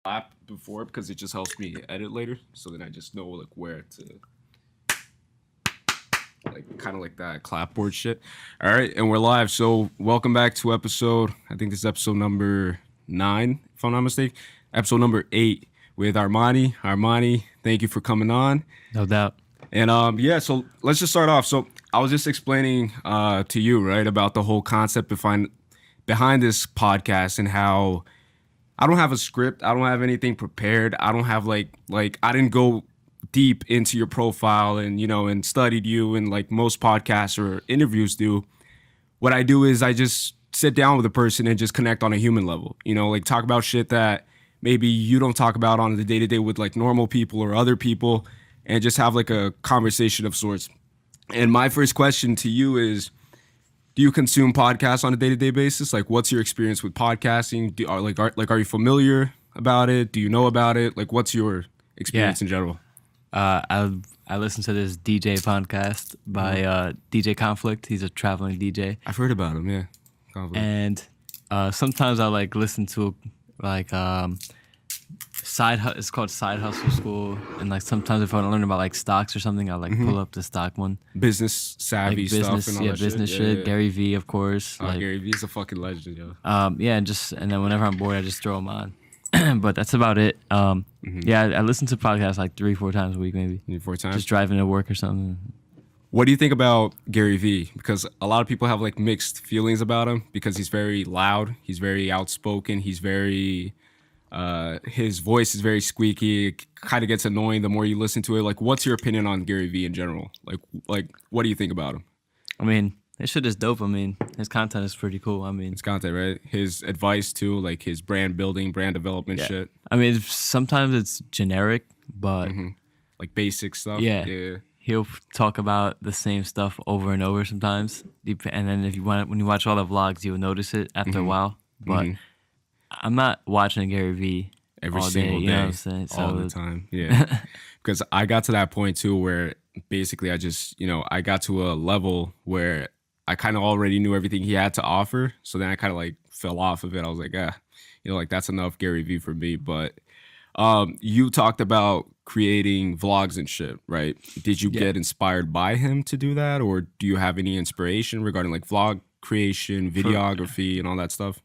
app before because it just helps me edit later. So then I just know like where to like kind of like that clapboard shit. All right, and we're live. So welcome back to episode. I think this is episode number 9, if I'm not mistaken. Episode number 8 with Armani. Armani, thank you for coming on. No doubt. And yeah, so let's just start off. So I was just explaining to you, right, about the whole concept behind this podcast and how I don't have a script. I don't have anything prepared. I don't have like I didn't go deep into your profile and, you know, and studied you and like most podcasts or interviews do. What I do is I just sit down with a person and just connect on a human level, you know, like talk about shit that maybe you don't talk about on the day-to-day with like normal people or other people, and just have like a conversation of sorts. And my first question to you is, do you consume podcasts on a day-to-day basis? Like, what's your experience with podcasting? Are you familiar about it? Do you know about it? Like, what's your experience in general? I listen to this DJ podcast by DJ Conflict. He's a traveling DJ. I've heard about him, yeah. Conflict. And sometimes I like listen to like it's called Side Hustle School, and like sometimes if I want to learn about like stocks or something, I'll like pull up the stock one. Business savvy like business, stuff and all that business shit. Yeah. Gary V, of course. Oh, like, Gary V is a fucking legend, yo. Yeah, and then whenever I'm bored, I just throw them on. But that's about it. Yeah, I listen to podcasts like 3-4 times a week, maybe. 4 times? Just driving to work or something. What do you think about Gary V? Because a lot of people have like mixed feelings about him because he's very loud, he's very outspoken, he's very his voice is very squeaky. It kind of gets annoying the more you listen to it. Like, what's your opinion on Gary V in general? Like what do you think about him? I mean, his shit is dope. I mean, his content is pretty cool. I mean, his content, right? His advice too, like his brand building, brand development shit. I mean, sometimes it's generic, but like basic stuff. Yeah. He'll talk about the same stuff over and over sometimes, and then when you watch all the vlogs, you'll notice it after a while. But I'm not watching Gary V every all single day, day, you know what I'm saying? all the time. Yeah, because I got to that point too where basically I just, you know, I got to a level where I kind of already knew everything he had to offer. So then I kind of like fell off of it. I was like, you know, like that's enough Gary V for me. But you talked about creating vlogs and shit, right? Did you get inspired by him to do that? Or do you have any inspiration regarding like vlog creation, videography, and all that stuff?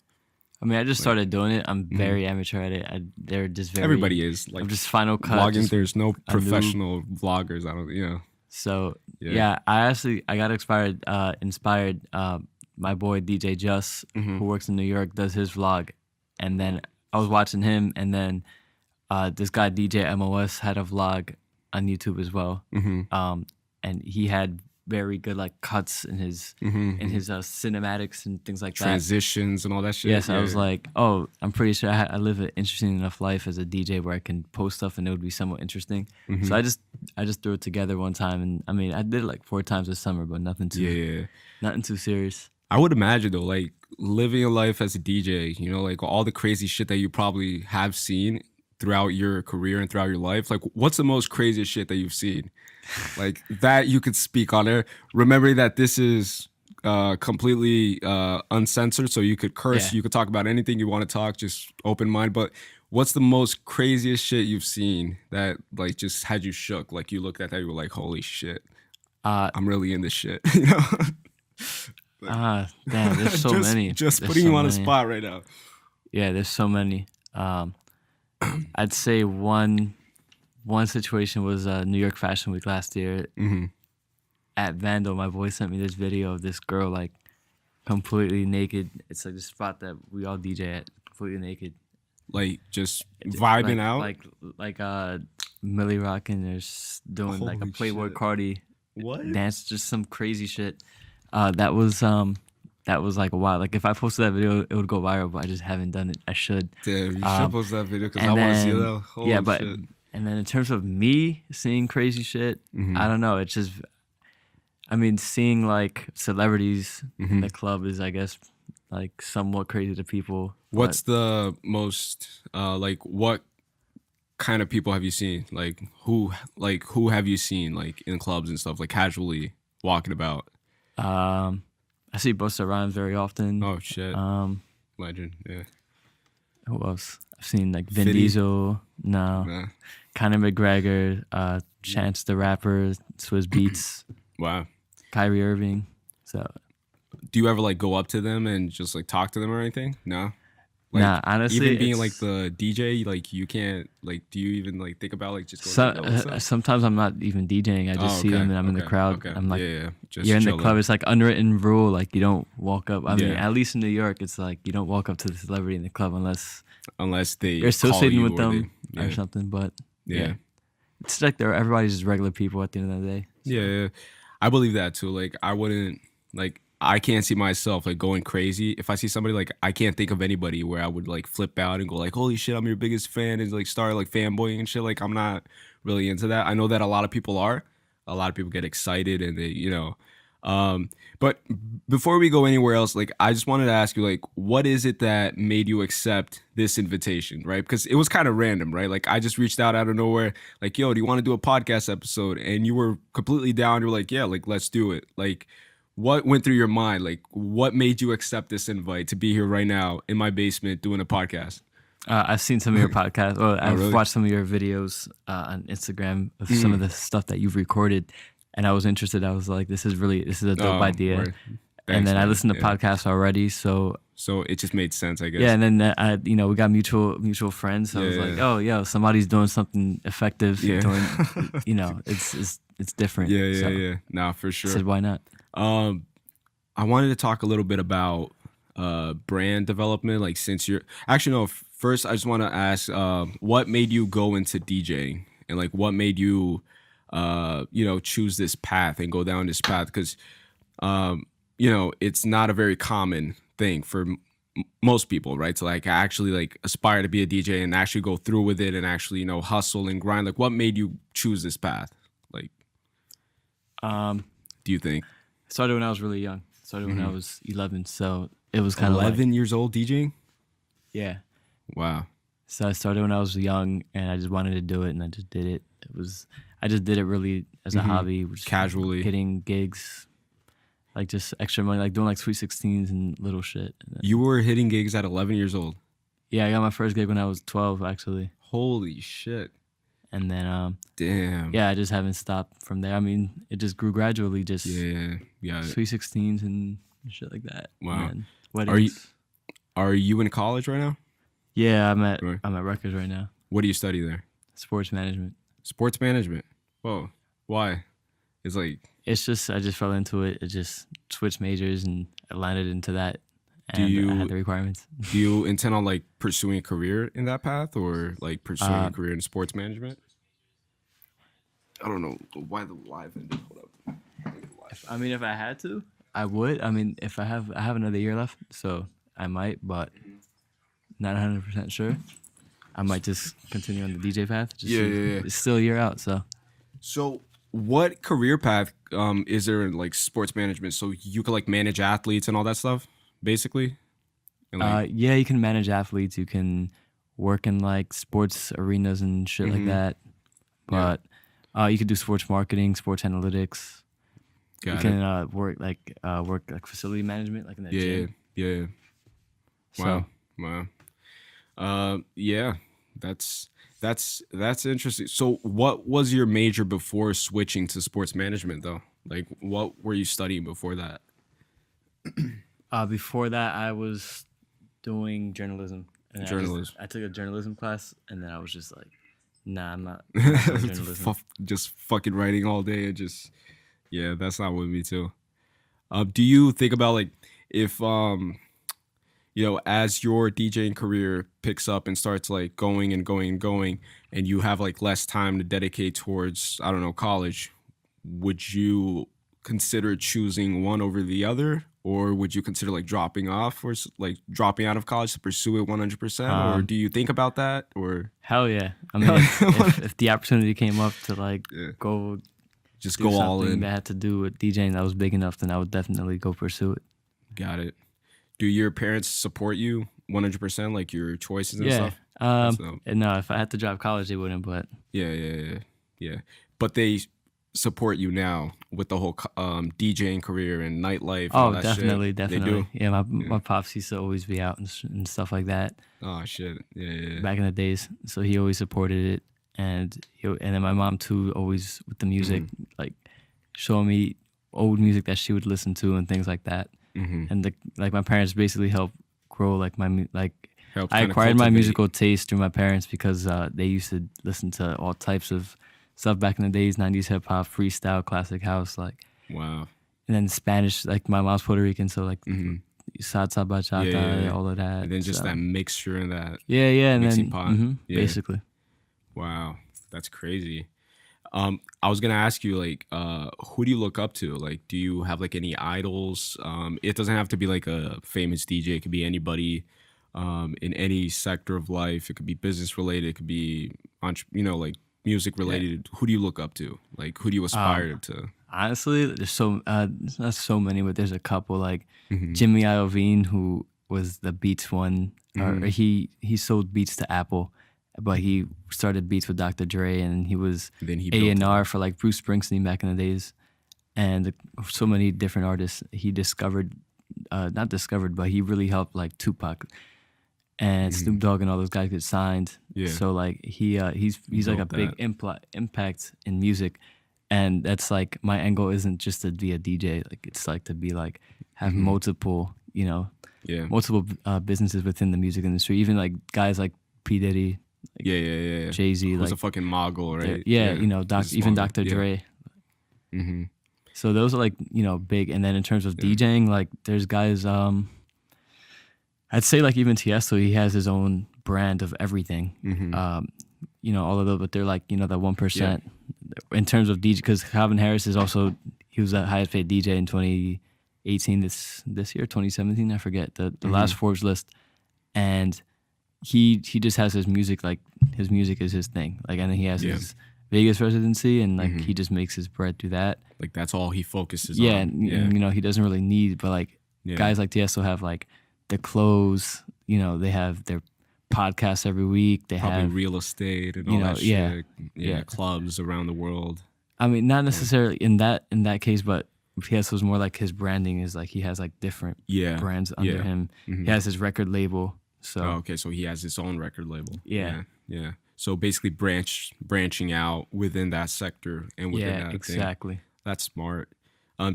I mean, I just started doing it. I'm very amateur at it. They're just very... Everybody is. Like, I'm just Final Cut. Vlogging, there's no professional vloggers. I don't, you know. So, yeah, I got inspired. My boy DJ Just, who works in New York, does his vlog. And then I was watching him, and then this guy DJ MOS had a vlog on YouTube as well. And he had very good like cuts in his cinematics and things like transitions and all that shit. Yes, I was like, oh, I'm pretty sure I live an interesting enough life as a DJ where I can post stuff and it would be somewhat interesting. So I just threw it together one time, and I mean I did it like 4 times this summer, but nothing too serious. I would imagine though, like living a life as a DJ, you know, like all the crazy shit that you probably have seen throughout your career and throughout your life. Like, what's the most craziest shit that you've seen? Like that you could speak on there. Remember that this is completely uncensored, so you could curse, you could talk about anything you want to talk, just open mind. But what's the most craziest shit you've seen that like just had you shook? Like you looked at that, you were like, holy shit, I'm really in this shit. You know? Damn, there's so many. Just putting you on the spot right now. Yeah, there's so many. I'd say one situation was New York Fashion Week last year. At Vandal, my boy sent me this video of this girl like completely naked. It's like the spot that we all DJ at, completely naked. Like just vibing out? Like Millie rocking, there's doing like a Playboy Cardi dance, just some crazy shit. That was like a while. Like if I posted that video, it would go viral, but I just haven't done it. I should. Damn, you should post that video because I want to see that. Holy shit. And then in terms of me seeing crazy shit, I don't know. It's just, I mean, seeing like celebrities in the club is, I guess, like somewhat crazy to people. What's the most like what kind of people have you seen? Like who have you seen like in clubs and stuff, like casually walking about? I see Busta Rhymes very often. Oh shit. Legend, yeah. Who else? I've seen like Vin 50? Diesel. No. Nah. Conor McGregor. Chance the Rapper. Swizz Beatz. Wow. Kyrie Irving. So. Do you ever like go up to them and just like talk to them or anything? No. Like, nah, honestly, even being like the DJ, like you can't like. Do you even like think about like just going? Sometimes I'm not even DJing. I just see them and I'm in the crowd. Okay. I'm like, Just you're in chilling. the club. It's like unwritten rule. Like you don't walk up. I mean, at least in New York, it's like you don't walk up to the celebrity in the club unless they you're associating with them or or something. But yeah, it's like everybody's just regular people at the end of the day. So. Yeah, I believe that too. Like I wouldn't like. I can't see myself like going crazy. If I see somebody, like I can't think of anybody where I would like flip out and go like, holy shit, I'm your biggest fan, and like start like fanboying and shit. Like I'm not really into that. I know that a lot of people are. A lot of people get excited and they, but before we go anywhere else, like I just wanted to ask you, like, what is it that made you accept this invitation, right? Because it was kind of random, right? Like I just reached out of nowhere, like, yo, do you want to do a podcast episode? And you were completely down. You're like, yeah, like let's do it. Like, what went through your mind? Like, what made you accept this invite to be here right now in my basement doing a podcast? I've seen some of your podcasts. Well, I've really? watched some of your videos on Instagram of some of the stuff that you've recorded, and I was interested. I was like, this is a dope idea. Right. And then I listened to podcasts already, so it just made sense, I guess. Yeah, and then we got mutual friends. So I was like, oh, yo, somebody's doing something effective. Yeah. Doing, it's different. Yeah. Nah, for sure. I said, why not? I wanted to talk a little bit about brand development. Like, since you're actually no. First, I just want to ask, what made you go into DJing, and like, what made you, choose this path and go down this path? Because, it's not a very common thing for most people, right? To like actually like aspire to be a DJ and actually go through with it and actually hustle and grind. Like, what made you choose this path? Like, do you think? Started when I was really young. Started when I was 11, so it was kind of 11 years old DJing? Yeah. Wow. So I started when I was young, and I just wanted to do it, and I just did it. I just did it really as a hobby, just casually hitting gigs, like just extra money, like doing like Sweet 16s and little shit. And then, you were hitting gigs at 11 years old? Yeah, I got my first gig when I was 12, actually. Holy shit. And then, damn. Yeah, I just haven't stopped from there. I mean, it just grew gradually, just yeah. Sweet 16s and shit like that. Wow. Weddings. Are you in college right now? Yeah, I'm at Rutgers right now. What do you study there? Sports management. Sports management. Whoa. Why? It's just I just fell into it. It just switched majors and I landed into that. And I had the requirements. Do you intend on like pursuing a career in that path, or like pursuing a career in sports management? I don't know why the live ended. Hold up. I mean, if I had to, I would. I mean, if I have another year left, so I might, but not 100% sure. I might just continue on the DJ path. It's still a year out, so. So, what career path is there in like sports management? So you could like manage athletes and all that stuff, basically. And, like, yeah, you can manage athletes. You can work in like sports arenas and shit like that. But you could do sports marketing, sports analytics. You can work like facility management, like in the gym. Yeah. Wow. So, wow. Yeah. That's interesting. So what was your major before switching to sports management though? Like what were you studying before that? Before that I was doing journalism. And journalism. I took a journalism class and then I was just like, nah, I'm not doing journalism. Just fucking writing all day and just that's not with me too. Do you think about like if as your DJing career picks up and starts like going and you have like less time to dedicate towards, I don't know, college, would you consider choosing one over the other? Or would you consider like dropping off or like dropping out of college to pursue it 100%? Or do you think about that? Or hell yeah. I mean, if the opportunity came up to like go all in that had to do with DJing that was big enough, then I would definitely go pursue it. Got it. Do your parents support you 100%, like your choices and stuff? No, if I had to drop college, they wouldn't. But yeah. But they support you now with the whole DJing career and nightlife and all Oh, that definitely, shit? They definitely. do. Yeah, my Yeah. my pops used to always be out and stuff like that Oh shit. Yeah, yeah. back in the days. So he always supported it, and then my mom too, always with the music, like showing me old music that she would listen to and things like that. And like my parents basically helped grow like Help I kind of acquired my cultivate. musical taste through my parents because they used to listen to all types of stuff back in the days, 90s hip hop, freestyle, classic house, like, Wow. and then Spanish, like my mom's Puerto Rican, so like salsa, bachata, Yeah. all of that. And then just so. that mixture and that Yeah, and mixing then pot. Yeah. basically. Wow. That's crazy. I was gonna ask you, like, who do you look up to? Like, do you have like any idols? It doesn't have to be like a famous DJ. It could be anybody, in any sector of life. It could be business related. It could be, like music related. Who do you look up to? Like, who do you aspire to? Honestly, there's not so many, but there's a couple like Mm-hmm. Jimmy Iovine, who was the Beats one, or he sold Beats to Apple, but he started Beats with Dr. Dre, and he was And then he built A&R for like Bruce Springsteen back in the days, and so many different artists he discovered, not discovered, but he really helped like Tupac and Snoop Dogg and all those guys get signed. Yeah. So like he's like a built big impact in music, and that's like my angle isn't just to be a DJ. Like it's like to be like have multiple Yeah. multiple businesses within the music industry. Even like guys like P Diddy, Yeah. Jay-Z, Who's like a fucking mogul, right? yeah, He's a even mogul. Dr. Yeah. Dre. So those are like big. And then in terms of DJing, like there's guys. I'd say like even Tiesto, he has his own brand of everything. All of those, but they're like that 1% in terms of DJ. Because Calvin Harris he was the highest paid DJ in 2018. This year, 2017, I forget the last Forbes list, and he just has his music, like his music is his thing, like, and then he has his Vegas residency, and like he just makes his bread through that. Like that's all he focuses Yeah, on. and he doesn't really need, but like guys like Tiesto have like the clothes, they have their podcasts every week. They Probably have real estate and all that shit. Yeah, clubs around the world. I mean, not necessarily in that case, but Tiesto's more like his branding is like he has like different brands under him. He has his record label. So okay, so he has his own record label. Yeah. So basically branching out within that sector and within that exactly. thing. That's smart.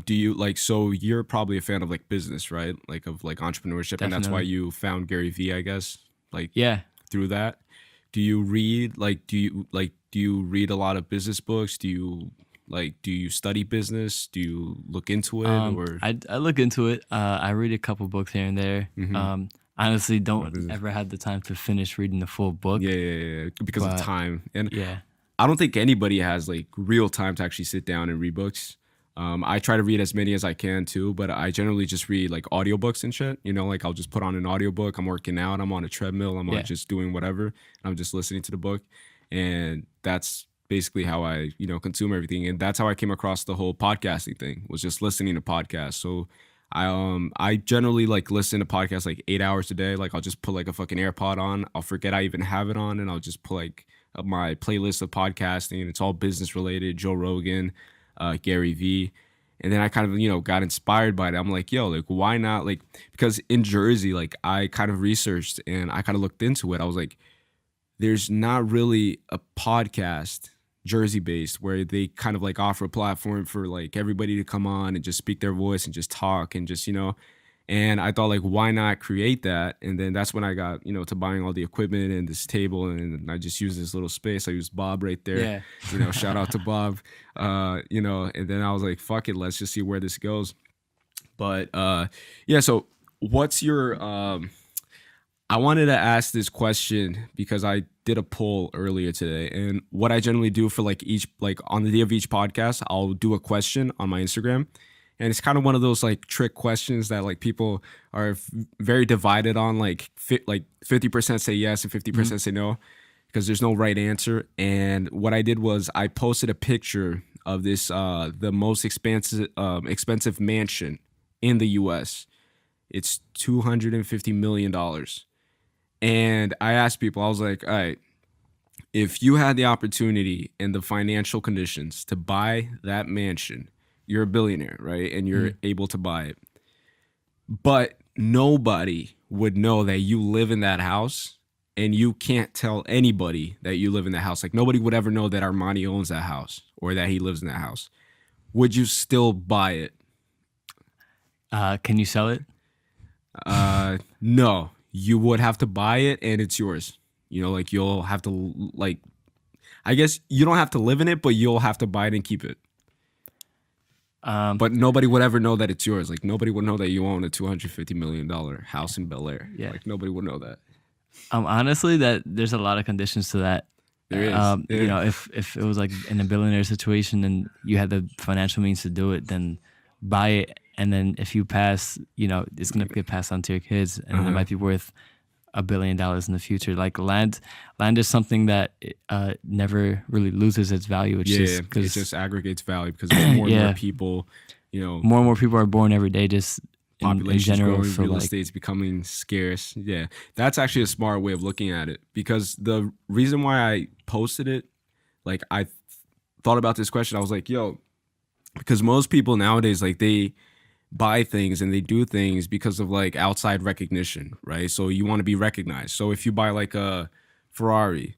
Do you like, so you're probably a fan of like business, right? Like of like entrepreneurship. Definitely. And that's why you found Gary Vee, I guess. Like through that. Do you read read a lot of business books? Do you study business? Do you look into it or I look into it. I read a couple books here and there. Honestly, don't ever have the time to finish reading the full book. Yeah. Because of time. And yeah. I don't think anybody has like real time to actually sit down and read books. I try to read as many as I can too, but I generally just read like audiobooks and shit. Like I'll just put on an audiobook. I'm working out. I'm on a treadmill. I'm just doing whatever. I'm just listening to the book. And that's basically how I, consume everything. And that's how I came across the whole podcasting thing, was just listening to podcasts. So I generally like listen to podcasts like 8 hours a day. Like I'll just put like a fucking AirPod on. I'll forget I even have it on, and I'll just put like my playlist of podcasting. It's all business related. Joe Rogan, Gary Vee. And then I kind of, got inspired by it. I'm like, yo, like, why not? Like, because in Jersey, like, I kind of researched and I kind of looked into it. I was like, there's not really a podcast Jersey based where they kind of like offer a platform for like everybody to come on and just speak their voice and just talk and just, and I thought like, why not create that? And then that's when I got, to buying all the equipment and this table, and I just used this little space. I used Bob right there, shout out to Bob, and then I was like, fuck it, let's just see where this goes. But so what's your, I wanted to ask this question because I did a poll earlier today, and what I generally do for like each, like on the day of each podcast, I'll do a question on my Instagram. And it's kind of one of those like trick questions that like people are very divided on, like 50% say yes and 50% say no, because there's no right answer. And what I did was I posted a picture of this, the most expensive mansion in the US. It's $250 million. And I asked people, I was like, all right, if you had the opportunity and the financial conditions to buy that mansion, you're a billionaire, right? And you're able to buy it. But nobody would know that you live in that house, and you can't tell anybody that you live in that house. Like, nobody would ever know that Armani owns that house or that he lives in that house. Would you still buy it? Can you sell it? No. You would have to buy it, and it's yours. You know, like, you'll have to, like, I guess you don't have to live in it, but you'll have to buy it and keep it. But nobody would ever know that it's yours. Like, nobody would know that you own a $250 million house in Bel Air. Yeah. Like, nobody would know that. Honestly, that there's a lot of conditions to that. There is. You know, if it was like in a billionaire situation and you had the financial means to do it, then buy it. And then if you pass, you know, it's going to get passed on to your kids, and it might be worth $1 billion in the future. Like, land is something that never really loses its value. It's it just aggregates value because more and more people, you know, more and more people are born every day. Just population's in general, growing, so real estate's becoming scarce. Yeah, that's actually a smart way of looking at it, because the reason why I posted it, like, I thought about this question. I was like, yo, because most people nowadays, like, they buy things and they do things because of, like, outside recognition, right? So you want to be recognized. So if you buy, like, a Ferrari,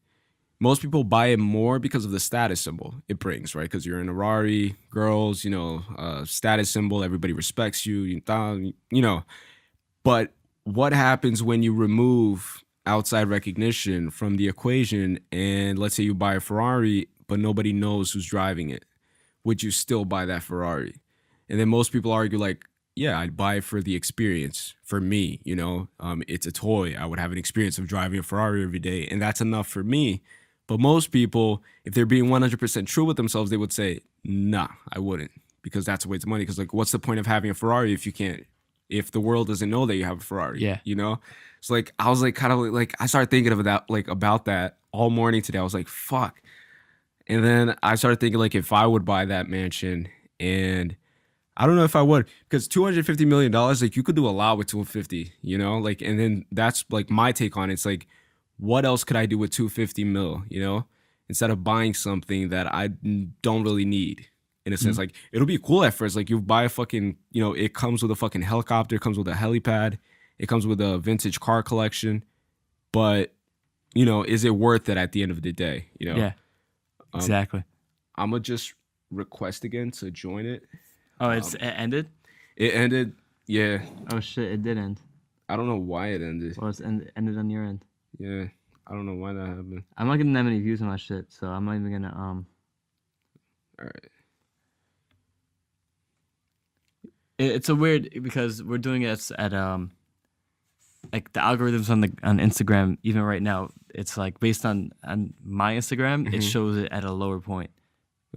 most people buy it more because of the status symbol it brings, right? Because you're in a Ferrari, girls, you know, status symbol, everybody respects you, you know. But what happens when you remove outside recognition from the equation, and let's say you buy a Ferrari, but nobody knows who's driving it? Would you still buy that Ferrari? And then most people argue, like, yeah, I'd buy it for the experience. For me, you know, it's a toy. I would have an experience of driving a Ferrari every day, and that's enough for me. But most people, if they're being 100% true with themselves, they would say, nah, I wouldn't, because that's a waste of money. Because, like, what's the point of having a Ferrari if the world doesn't know that you have a Ferrari? Yeah. You know? So, like, I was, like, kind of, like, I started thinking of that, like, about that all morning today. I was like, fuck. And then I started thinking, like, if I would buy that mansion, and I don't know if I would, because $250 million, like, you could do a lot with 250, you know? Like, and then that's, like, my take on it. It's like, what else could I do with 250 mil, you know, instead of buying something that I don't really need, in a sense. Like, it'll be cool at first. Like, you buy a fucking, you know, it comes with a fucking helicopter, it comes with a helipad, it comes with a vintage car collection. But, you know, is it worth it at the end of the day, you know? Yeah, exactly. I'm going to just request again to join it. Oh, it ended? It ended, yeah. Oh, shit, it did end. I don't know why it ended. Well, it's ended on your end. Yeah, I don't know why that happened. I'm not getting that many views on my shit, so I'm not even gonna All right. It's a weird, because we're doing it at like, the algorithms on Instagram, even right now, it's like based on my Instagram, it shows it at a lower point.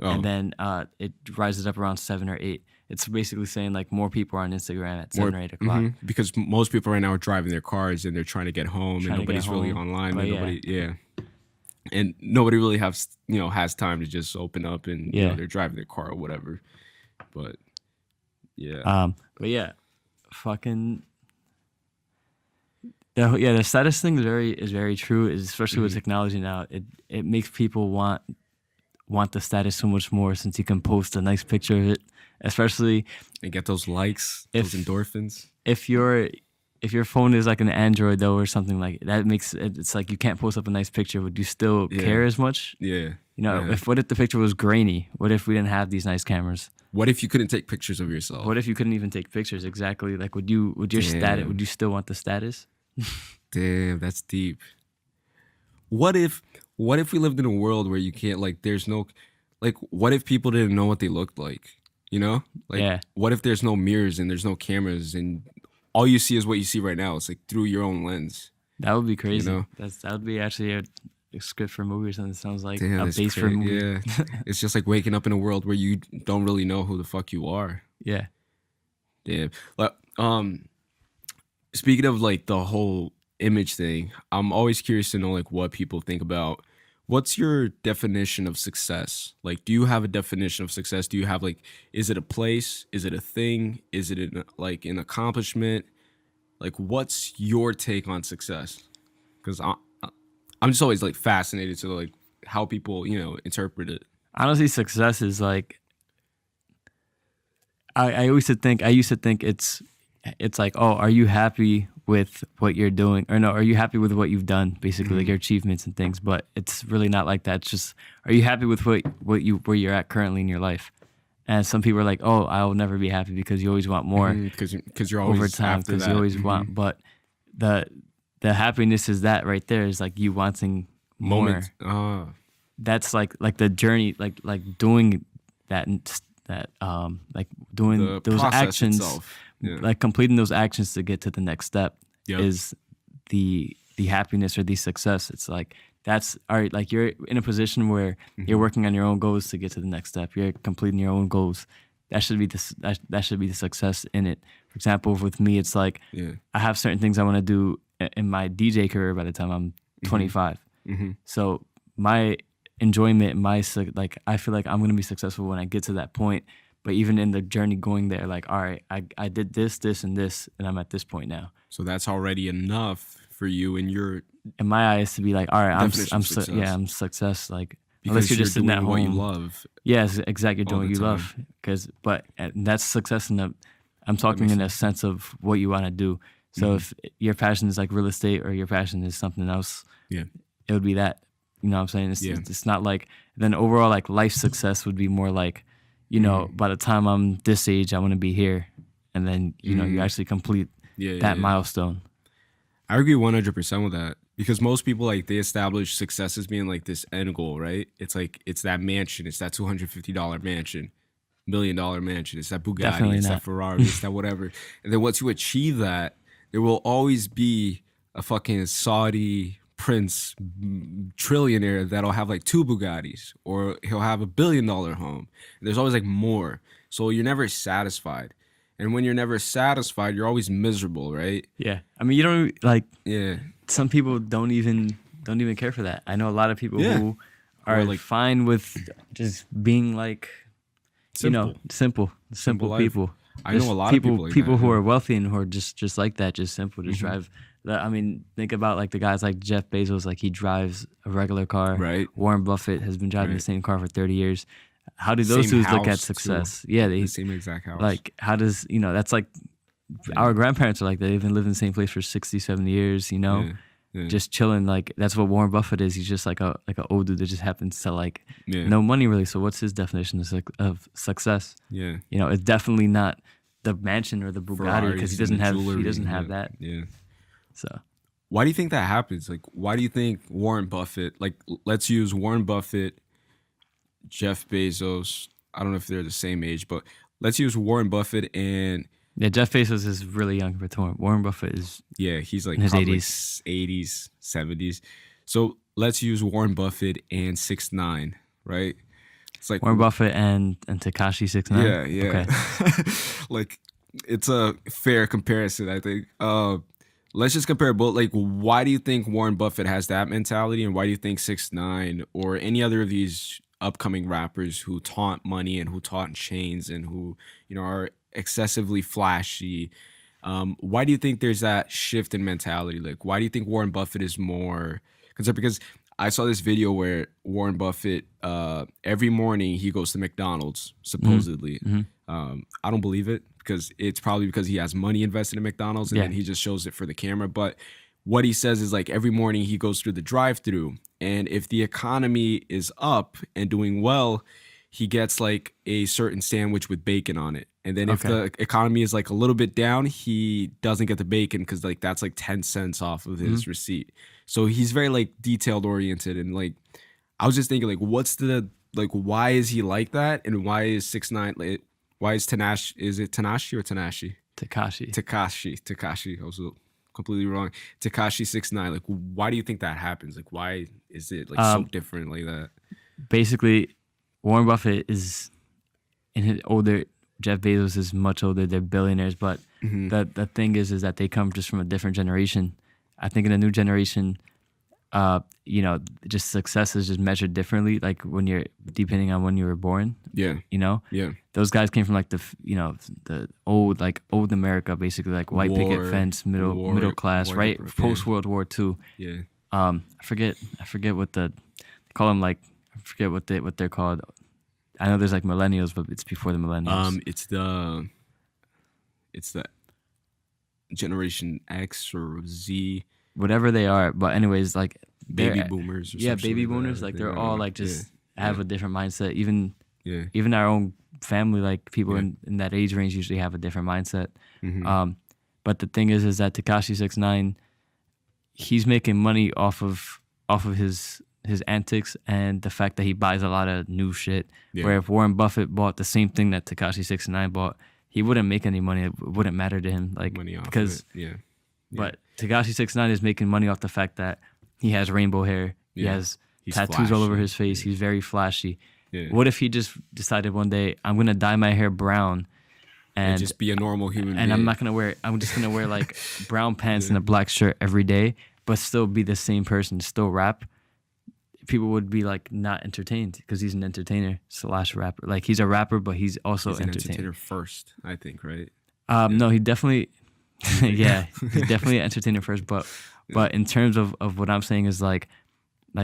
And then it rises up around 7 or 8. It's basically saying, like, more people are on Instagram at 7 or 8 o'clock. Because most people right now are driving their cars and they're trying to get home, and nobody's really online. And nobody, and nobody really has time to just open up and you know, they're driving their car or whatever. But fucking. The status thing is very true. Especially with technology now, it makes people want the status so much more, since you can post a nice picture of it, especially and get those likes, those endorphins. If your phone is like an Android though, or something like that, makes it's like you can't post up a nice picture. Would you still care as much? Yeah. You know, what if the picture was grainy? What if we didn't have these nice cameras? What if you couldn't take pictures of yourself? What if you couldn't even take pictures? Exactly. Like, would your status? Would you still want the status? Damn, that's deep. What if we lived in a world where you can't, like, there's no, like, what if people didn't know what they looked like? You know? Like, what if there's no mirrors and there's no cameras and all you see is what you see right now? It's like through your own lens. That would be crazy. You know? That would be actually a script for a movie or something. It sounds like a base for a movie. Yeah. It's just like waking up in a world where you don't really know who the fuck you are. Yeah. Yeah. But, speaking of, like, the whole image thing, I'm always curious to know, like, what people think about. What's your definition of success? Like, do you have a definition of success? Do you have, like, is it a place? Is it a thing? Is it an accomplishment? Like, what's your take on success? Because I'm just always, like, fascinated to, like, how people, interpret it. Honestly, success is like, I used to think it's like, oh, are you happy with what you're doing, or no, are you happy with what you've done, basically, like your achievements and things. But it's really not like that. It's just, are you happy with where you're at currently in your life? And some people are like, oh, I'll never be happy, because you always want more, because you're always over time, because you always want. But the happiness is that right there, is like you wanting more. That's like the journey, like doing that like doing those actions itself. Yeah. Like completing those actions to get to the next step is the happiness or the success. It's like, that's all right. Like you're in a position where you're working on your own goals to get to the next step. You're completing your own goals. That should be the success in it. For example, with me, it's like I have certain things I want to do in my DJ career by the time I'm 25. So my enjoyment, like I feel like I'm gonna be successful when I get to that point. But even in the journey going there, like, all right, I did this, and this, and I'm at this point now. So that's already enough for you in my eyes to be like, all right, I'm success. Like, because unless you're just sitting at home, what you love. Yes, exactly. You're doing what you love, but that's success I'm talking in a sense of what you want to do. So if your passion is like real estate, or your passion is something else, it would be that. You know what I'm saying? It's not like, then overall, like, life success would be more like, by the time I'm this age, I want to be here. And then, you actually complete that milestone. I agree 100% with that, because most people, like, they establish success as being like this end goal, right? It's like, it's that mansion, it's that $250 mansion, $1 million mansion, it's that Bugatti, that Ferrari, it's that whatever. And then once you achieve that, there will always be a fucking Saudi prince trillionaire that'll have like 2 Bugattis, or he'll have $1 billion home. There's always like more. So you're never satisfied. And when you're never satisfied, you're always miserable, right? Yeah. I mean, you don't like, some people don't even care for that. I know a lot of people who are like fine with just being like, simple people. I know a lot of people who are wealthy and who are just like that, just simple, just drive. I mean, think about like the guys like Jeff Bezos, like he drives a regular car. Right. Warren Buffett has been driving the same car for 30 years. How do those dudes look at success? Too. Yeah, the same exact house. Like, how does, that's like, our grandparents are like, they've been living in the same place for 60, 70 years, just chilling. Like, that's what Warren Buffett is. He's just like an old dude that just happens to like no money really. So what's his definition of success? Yeah. It's definitely not the mansion or the Bugatti, because he doesn't have that. Yeah. So why do you think that happens? Like, why do you think Warren Buffett, like, let's use Warren Buffett, Jeff Bezos, I don't know if they're the same age, but let's use Warren Buffett and... Yeah, Jeff Bezos is really young for Warren Buffett is... Yeah, he's like in his probably 80s, 70s. So let's use Warren Buffett and 6ix9ine, right? It's like Warren Buffett and Tekashi 6ix9ine? Yeah. Okay. Like, it's a fair comparison, I think. Let's just compare both. Like, why do you think Warren Buffett has that mentality, and why do you think 6ix9ine or any other of these upcoming rappers who taunt money and who taunt chains and who, are excessively flashy, why do you think there's that shift in mentality? Like, why do you think Warren Buffett is more concerned? Because I saw this video where Warren Buffett, every morning he goes to McDonald's, supposedly. I don't believe it, because it's probably because he has money invested in McDonald's, and then he just shows it for the camera. But what he says is, like, every morning he goes through the drive-thru, and if the economy is up and doing well, he gets like a certain sandwich with bacon on it. And then if the economy is like a little bit down, he doesn't get the bacon, because like that's like 10 cents off of his receipt. So he's very like detailed oriented, and like I was just thinking, like, why is he like that, and why is 6ix9ine like, why is Tanashi? Is it Tanashi or Tanashi? Tekashi. I was completely wrong. Tekashi 6ix9ine. Like, why do you think that happens? Like, why is it like so different like that? Basically, Warren Buffett is in his older. Jeff Bezos is much older. They're billionaires, but the thing is that they come just from a different generation. I think in a new generation, just success is just measured differently. Like depending on when you were born. Yeah. Yeah. Those guys came from like the old America, basically, like white picket fence, middle class, right? Post World War II. Yeah. I forget what the call them like, I forget what they're called. I know there's like millennials, but it's before the millennials. It's the Generation X or Z, whatever they are. But anyways, like baby boomers. Or baby boomers. Like they're all like just have a different mindset. Even our own family, like people in that age range usually have a different mindset. But the thing is that Tekashi 6ix9ine, he's making money off of his antics and the fact that he buys a lot of new shit. Where if Warren Buffett bought the same thing that Tekashi 6ix9ine bought, he wouldn't make any money. It wouldn't matter to him, like money off because of it. But Tekashi 6ix9ine is making money off the fact that he has rainbow hair, he has tattoos flashy all over his face, he's very flashy. What if he just decided one day, I'm gonna dye my hair brown and just be a normal human being. And I'm just gonna wear like brown pants and a black shirt every day, but still be the same person, still rap. People would be like not entertained because he's an entertainer / rapper. Like he's a rapper, but he's also an entertainer first, I think, right? No, he definitely, he's definitely an entertainer first. But in terms of what I'm saying is like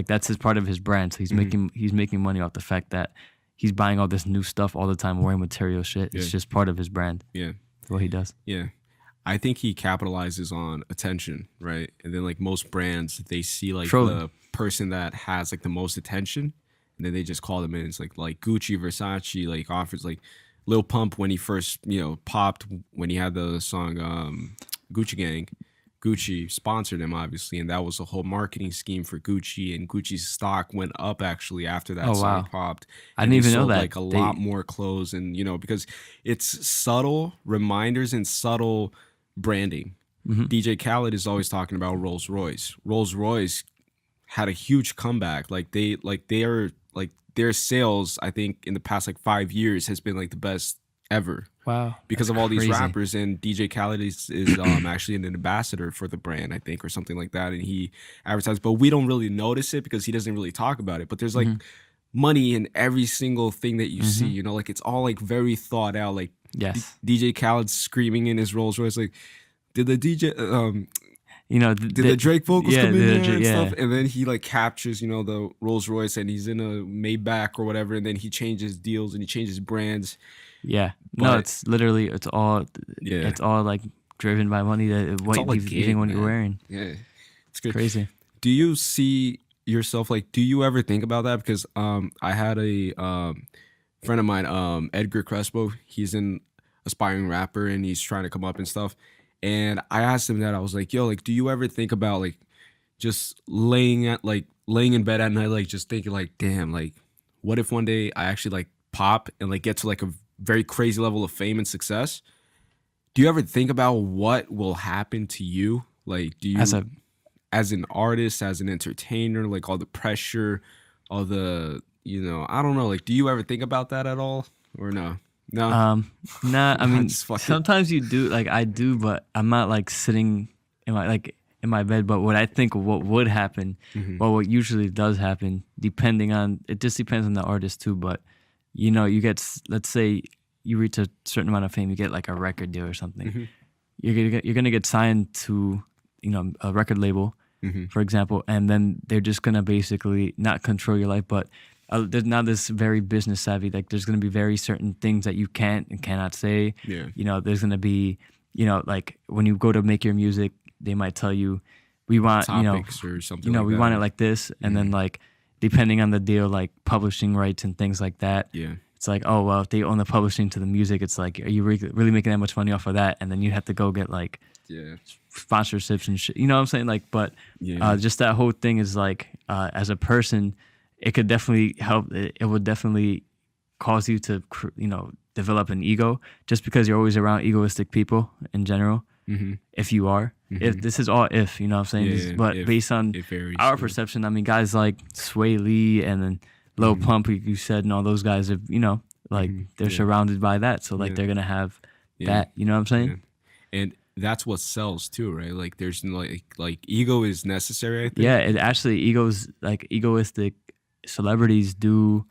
that's his part of his brand. So he's making money off the fact that he's buying all this new stuff all the time, wearing material shit. It's just part of his brand. Yeah, what he does. Yeah. I think he capitalizes on attention, right? And then like most brands, they see like the person that has like the most attention, and then they just call them in. It's like Gucci, Versace, like offers like Lil Pump when he first popped when he had the song Gucci Gang. Gucci sponsored him obviously, and that was a whole marketing scheme for Gucci. And Gucci's stock went up actually after that song popped. I didn't even know that. Like lot more clothes, and because it's subtle reminders and subtle branding. DJ Khaled is always talking about Rolls Royce. Rolls Royce had a huge comeback. Their sales, I think, in the past like 5 years has been like the best ever. Wow. Because of all these rappers, and DJ Khaled is actually an ambassador for the brand, I think, or something like that. And he advertises, but we don't really notice it because he doesn't really talk about it. But there's like money in every single thing that you see, like it's all like very thought out. Like DJ Khaled screaming in his Rolls Royce, like, did the DJ, did the Drake vocals come in there and stuff? And then he like captures, the Rolls Royce, and he's in a Maybach or whatever, and then he changes deals and he changes brands. Yeah, no, it's literally it's all like driven by money. That what you're eating, what you're wearing. Yeah, it's good. Crazy. Do you see yourself like? Do you ever think about that? Because I had a friend of mine, Edgar Crespo. He's an aspiring rapper and he's trying to come up and stuff. And I asked him that. I was like, "Yo, like, do you ever think about like just laying in bed at night, like just thinking like, damn, like, what if one day I actually like pop and like get to like a very crazy level of fame and success?" Do you ever think about what will happen to you? Like, do you as an artist, as an entertainer, like all the pressure, all the, I don't know, like, do you ever think about that at all or no? No. Nah, I mean, sometimes you do, like I do, but I'm not like sitting in my bed. But what I think what would happen, well, what usually does happen, it just depends on the artist too, but you get, let's say you reach a certain amount of fame, you get like a record deal or something. You're gonna get signed to a record label, for example, and then they're just gonna basically not control your life, but there's now this very business savvy. Like there's gonna be very certain things that you can't and cannot say. Yeah. There's gonna be like when you go to make your music, they might tell you, we want topics or something. We want it like this, and then like depending on the deal, like publishing rights and things like that. Yeah. It's like, oh, well, if they own the publishing to the music, it's like, are you really making that much money off of that? And then you have to go get like sponsorships and shit. You know what I'm saying? Like, but just that whole thing is like, as a person, it could definitely help. It would definitely cause you to, develop an ego just because you're always around egoistic people in general. If you are, if this is all if, you know what I'm saying? But based on our perception, I mean, guys like Sway Lee and then Lil Pump, you said, and all those guys are, they're surrounded by that. So like they're gonna have that, you know what I'm saying? Yeah. And that's what sells too, right? Like there's like ego is necessary, I think. Yeah, it actually egoistic celebrities do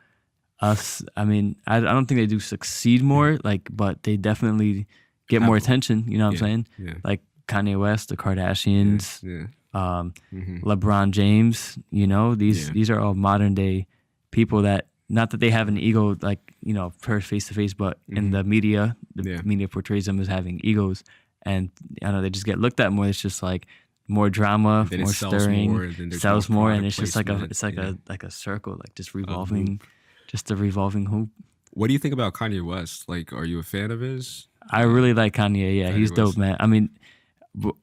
us. I mean, I don't think they do succeed more, but they definitely get more attention, you know what I'm saying? Yeah. Like Kanye West, the Kardashians, LeBron James. You know, these are all modern day people that, not that they have an ego like, you know, face to face, but in the media, media portrays them as having egos, and I know they just get looked at more. It's just like more drama, more stirring, sells more, and it's just like a circle, like just revolving, just a revolving hoop. What do you think about Kanye West? Like, are you a fan of his? I really like Kanye. Yeah, he's dope, man. I mean,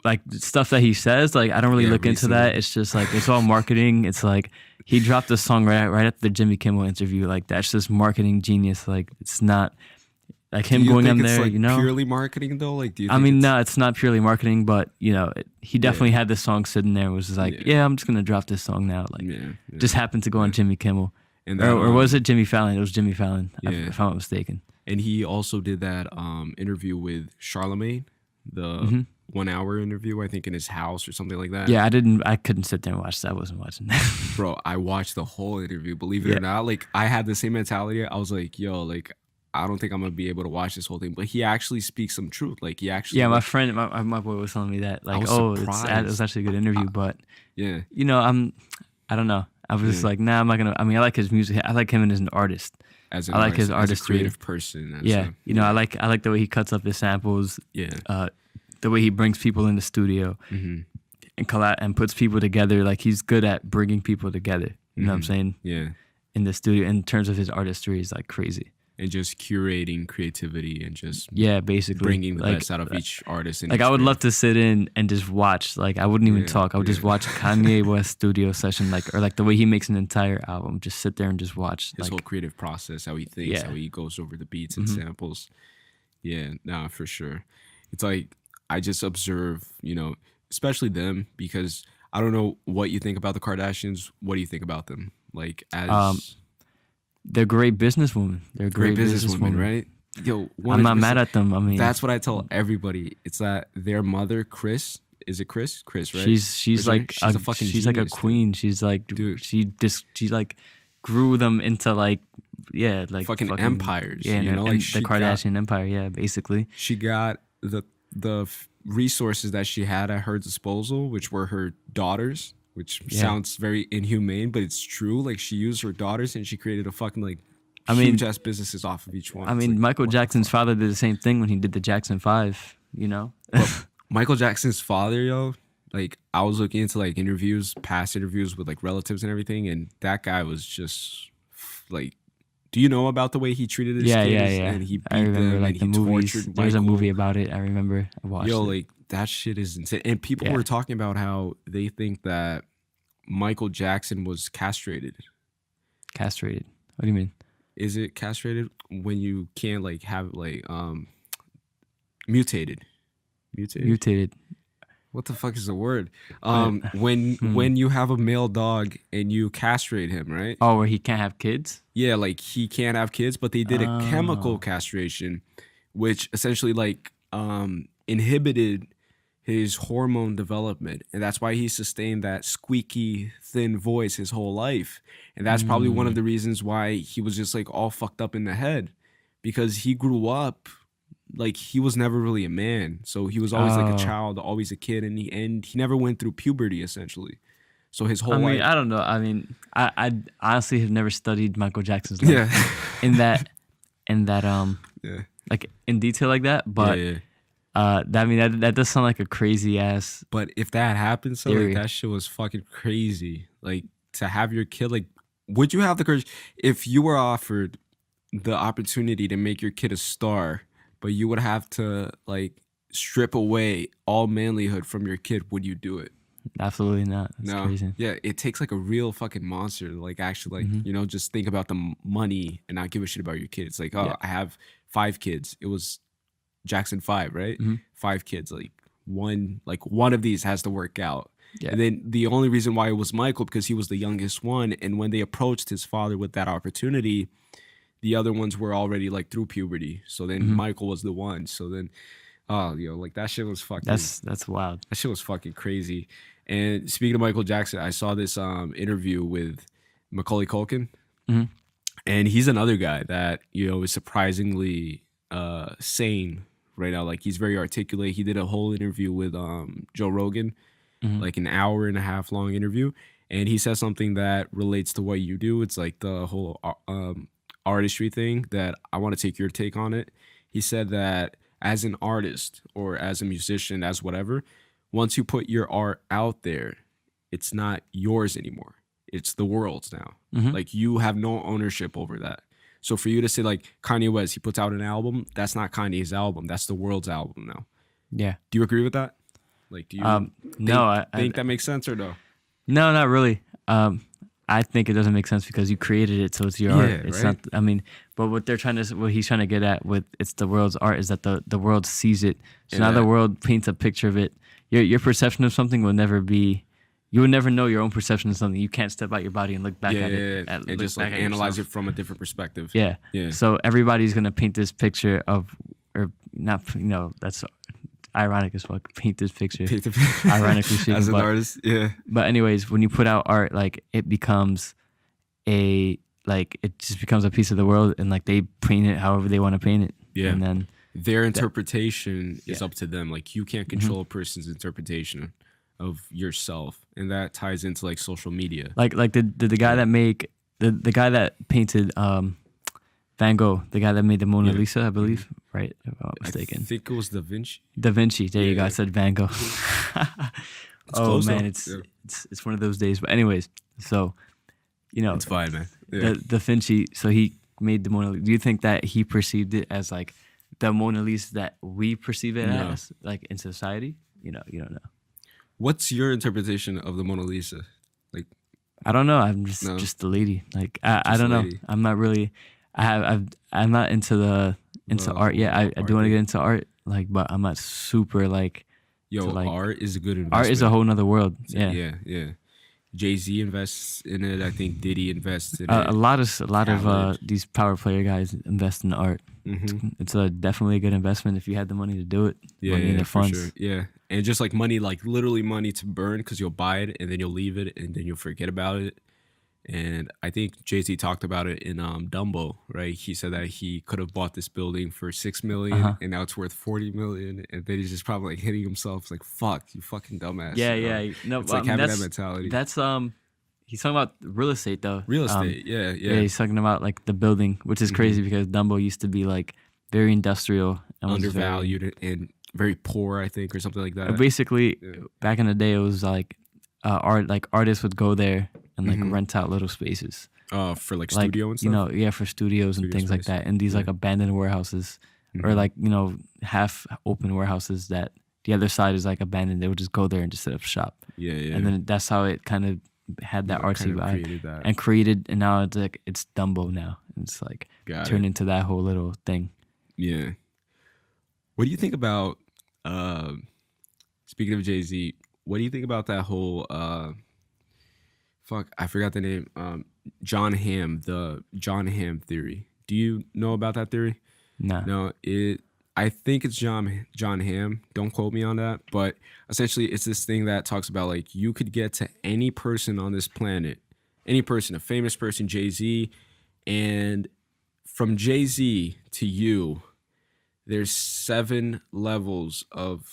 like stuff that he says, like I don't really look into that. It's just like it's all marketing. It's like he dropped a song right after the Jimmy Kimmel interview. Like that's just marketing genius. Like it's not like him going on there. Like you know, purely marketing though. Like, do you? I mean, no, it's not purely marketing, but you know, he definitely had this song sitting there. And was just like, yeah, I'm just gonna drop this song now. Like, just happened to go on Jimmy Kimmel, and that, or was it Jimmy Fallon? It was Jimmy Fallon, if I'm not mistaken. And he also did that interview with Charlemagne, the 1 hour interview, I think, in his house or something like that. Yeah, I couldn't sit there and watch that. I wasn't watching that. Bro, I watched the whole interview. Believe it or not, like I had the same mentality. I was like, yo, like I don't think I'm gonna be able to watch this whole thing. But he actually speaks some truth. Like he actually. Yeah, my friend, my boy was telling me that. Like, it was actually a good interview. But yeah, you know, I don't know. I was just like, nah, I'm not gonna. I mean, I like his music. I like him as an artist. I like his artistry, as a creative person. You know, I like the way he cuts up his samples. Yeah. The way he brings people in the studio and puts people together. Like he's good at bringing people together. You know what I'm saying? Yeah. In the studio, in terms of his artistry, is like crazy. And just curating creativity and just basically bringing the best out of each artist. Like I would love to sit in and just watch. Like I wouldn't even talk. I would just watch Kanye West studio session, like, or like the way he makes an entire album. Just sit there and just watch his whole creative process, how he thinks, how he goes over the beats and samples. Yeah, nah, for sure. It's like I just observe, you know, especially them, because I don't know what you think about the Kardashians. What do you think about them? Like as they're great businesswomen. They're great businesswomen, right? Yo, I'm not mad at them. I mean, that's what I tell everybody. It's that their mother, Chris, is it Chris? Chris, right? She's like a fucking she's like a queen. Dude. She's like, dude, she like grew them into like fucking empires. Yeah, you know, like the Kardashian empire. Yeah, basically. She got the resources that she had at her disposal, which were her daughters. Which sounds very inhumane, but it's true. Like she used her daughters and she created a fucking huge ass businesses off of each one. I mean, Michael Jackson's father did the same thing when he did the Jackson 5. You know, Michael Jackson's father, yo. Like I was looking into like past interviews with like relatives and everything, and that guy was just like. Do you know about the way he treated his kids? Yeah. And he beat them like and the he movies. tortured There's Michael. a movie about it. I remember. I watched it. Like that shit is insane. And people were talking about how they think that Michael Jackson was castrated. Castrated? What do you mean? Is it castrated when you can't like have like mutated? Mutated. What the fuck is the word? When you have a male dog and you castrate him, right? Oh, where he can't have kids? Yeah, like he can't have kids, but they did a chemical castration, which essentially like inhibited his hormone development, and that's why he sustained that squeaky thin voice his whole life. And that's probably one of the reasons why he was just like all fucked up in the head, because he grew up like he was never really a man. So he was always like a child, always a kid, and he never went through puberty essentially. So his whole life. I don't know. I mean, I honestly have never studied Michael Jackson's life in that like in detail like that. But that does sound like a crazy ass. But if that happened, so like that shit was fucking crazy. Like to have your kid, like, would you have the courage if you were offered the opportunity to make your kid a star, but you would have to like strip away all manlyhood from your kid? Would you do it? Absolutely not. That's crazy. Yeah, it takes like a real fucking monster to like actually like you know, just think about the money and not give a shit about your kid. It's like, I have 5 kids. It was Jackson 5, right? 5 kids. Like one of these has to work out. Yeah. And then the only reason why it was Michael, because he was the youngest one, and when they approached his father with that opportunity, the other ones were already like through puberty. So then Michael was the one. So then like that shit was fucking that's wild. That shit was fucking crazy. And speaking of Michael Jackson, I saw this interview with Macaulay Culkin. And he's another guy that, you know, is surprisingly sane right now. Like he's very articulate. He did a whole interview with Joe Rogan like an hour and a half long interview. And he says something that relates to what you do. It's like the whole artistry thing that I want to take your take on it. He said that as an artist or as a musician, as whatever, once you put your art out there, it's not yours anymore. It's the world's now. Like you have no ownership over that. So for you to say like Kanye West, he puts out an album, that's not Kanye's album. That's the world's album now. Yeah. Do you agree with that? Like, do you think that makes sense or no? No, not really. I think it doesn't make sense because you created it, so it's your art. It's not. I mean, but what he's trying to get at with it's the world's art is that the world sees it. So now the world paints a picture of it. Your perception of something will never be. You will never know your own perception of something. You can't step out your body and look back at it. And just like analyze it from a different perspective. Yeah. So everybody's gonna paint this picture of, or not. That's ironic as fuck. Paint this picture. Ironically speaking, as an artist, yeah. But anyways, when you put out art, like it becomes it just becomes a piece of the world, and like they paint it however they want to paint it. Yeah. And then their interpretation is up to them. Like you can't control a person's interpretation of yourself, and that ties into like social media. Like the guy that the guy that painted Van Gogh, the guy that made the Mona Lisa, I believe, right? If I'm not mistaken. I think it was Da Vinci. Da Vinci. There you go. I said Van Gogh. Oh man, it's one of those days. But anyways, so it's fine, man. Yeah. Da Vinci. So he made the Mona Lisa. Do you think that he perceived it as like the Mona Lisa that we perceive it as, like in society? You don't know. What's your interpretation of the Mona Lisa? Like, I don't know. I'm just the lady. Like I don't know. I'm not really. I'm not into art yet. I do want to get into art, like, but I'm not super like. Art is a good investment. Art is a whole nother world. Yeah. Jay-Z invests in it. I think Diddy invests in it. A lot of these power player guys invest in art. It's definitely a good investment if you had the money to do it. Money in the funds. For sure. Yeah, and just like money, like literally money to burn, because you'll buy it and then you'll leave it and then you'll forget about it. And I think Jay-Z talked about it in Dumbo, right? He said that he could have bought this building for $6 million and now it's worth $40 million. And then he's just probably like hitting himself. It's like, fuck, you fucking dumbass. Yeah. No, it's like having that mentality. That's he's talking about real estate though. Real estate, yeah. He's talking about like the building, which is crazy because Dumbo used to be like very industrial and undervalued and very poor, I think, or something like that. Basically, back in the day, it was like artists would go there and like rent out little spaces. For like studio and stuff? For studios and things like that. And these like abandoned warehouses or like, half open warehouses that the other side is like abandoned. They would just go there and just set up shop. Yeah. And then that's how it kind of had that artsy vibe and now it's like, it's Dumbo now. And it's like turned into that whole little thing. Yeah. What do you think about, speaking of Jay-Z, what do you think about that whole, I forgot the name, John Hamm, the John Hamm theory. Do you know about that theory? No, I think it's John Hamm. Don't quote me on that. But essentially, it's this thing that talks about like you could get to any person on this planet, any person, a famous person, Jay-Z, and from Jay-Z to you, there's 7 levels of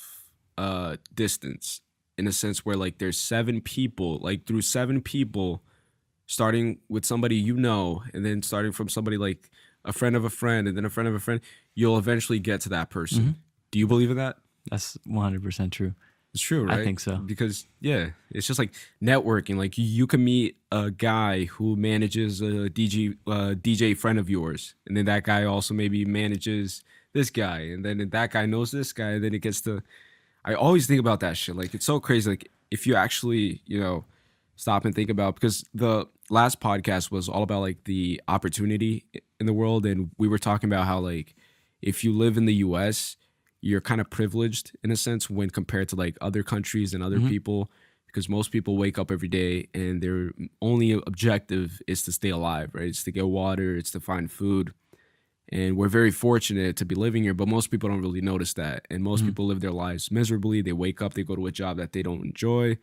distance, in a sense where like there's 7 people, like through 7 people, starting with somebody and then starting from somebody like a friend of a friend and then a friend of a friend, you'll eventually get to that person. Do you believe in that? That's 100% true. It's true, right? I think so. Because, it's just like networking. Like you can meet a guy who manages a DJ friend of yours, and then that guy also maybe manages this guy, and then that guy knows this guy, and then it gets to... I always think about that shit. Like, it's so crazy. Like, if you actually, stop and think about, because the last podcast was all about like the opportunity in the world, and we were talking about how like if you live in the US, you're kind of privileged in a sense when compared to like other countries and other people, because most people wake up every day and their only objective is to stay alive, right? It's to get water, it's to find food. And we're very fortunate to be living here, but most people don't really notice that. And most people live their lives miserably. They wake up, they go to a job that they don't enjoy,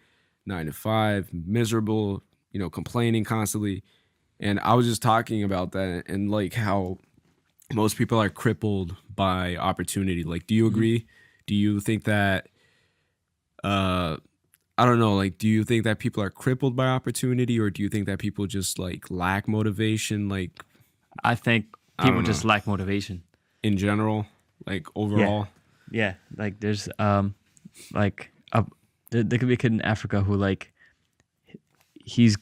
9 to 5, miserable, complaining constantly. And I was just talking about that and like how most people are crippled by opportunity. Like, do you agree? Do you think that I don't know, like, do you think that people are crippled by opportunity, or do you think that people just like lack motivation? Like, I think I people don't just know. lack motivation. In general, like overall. Yeah, like there's like there could be a kid in Africa who like he's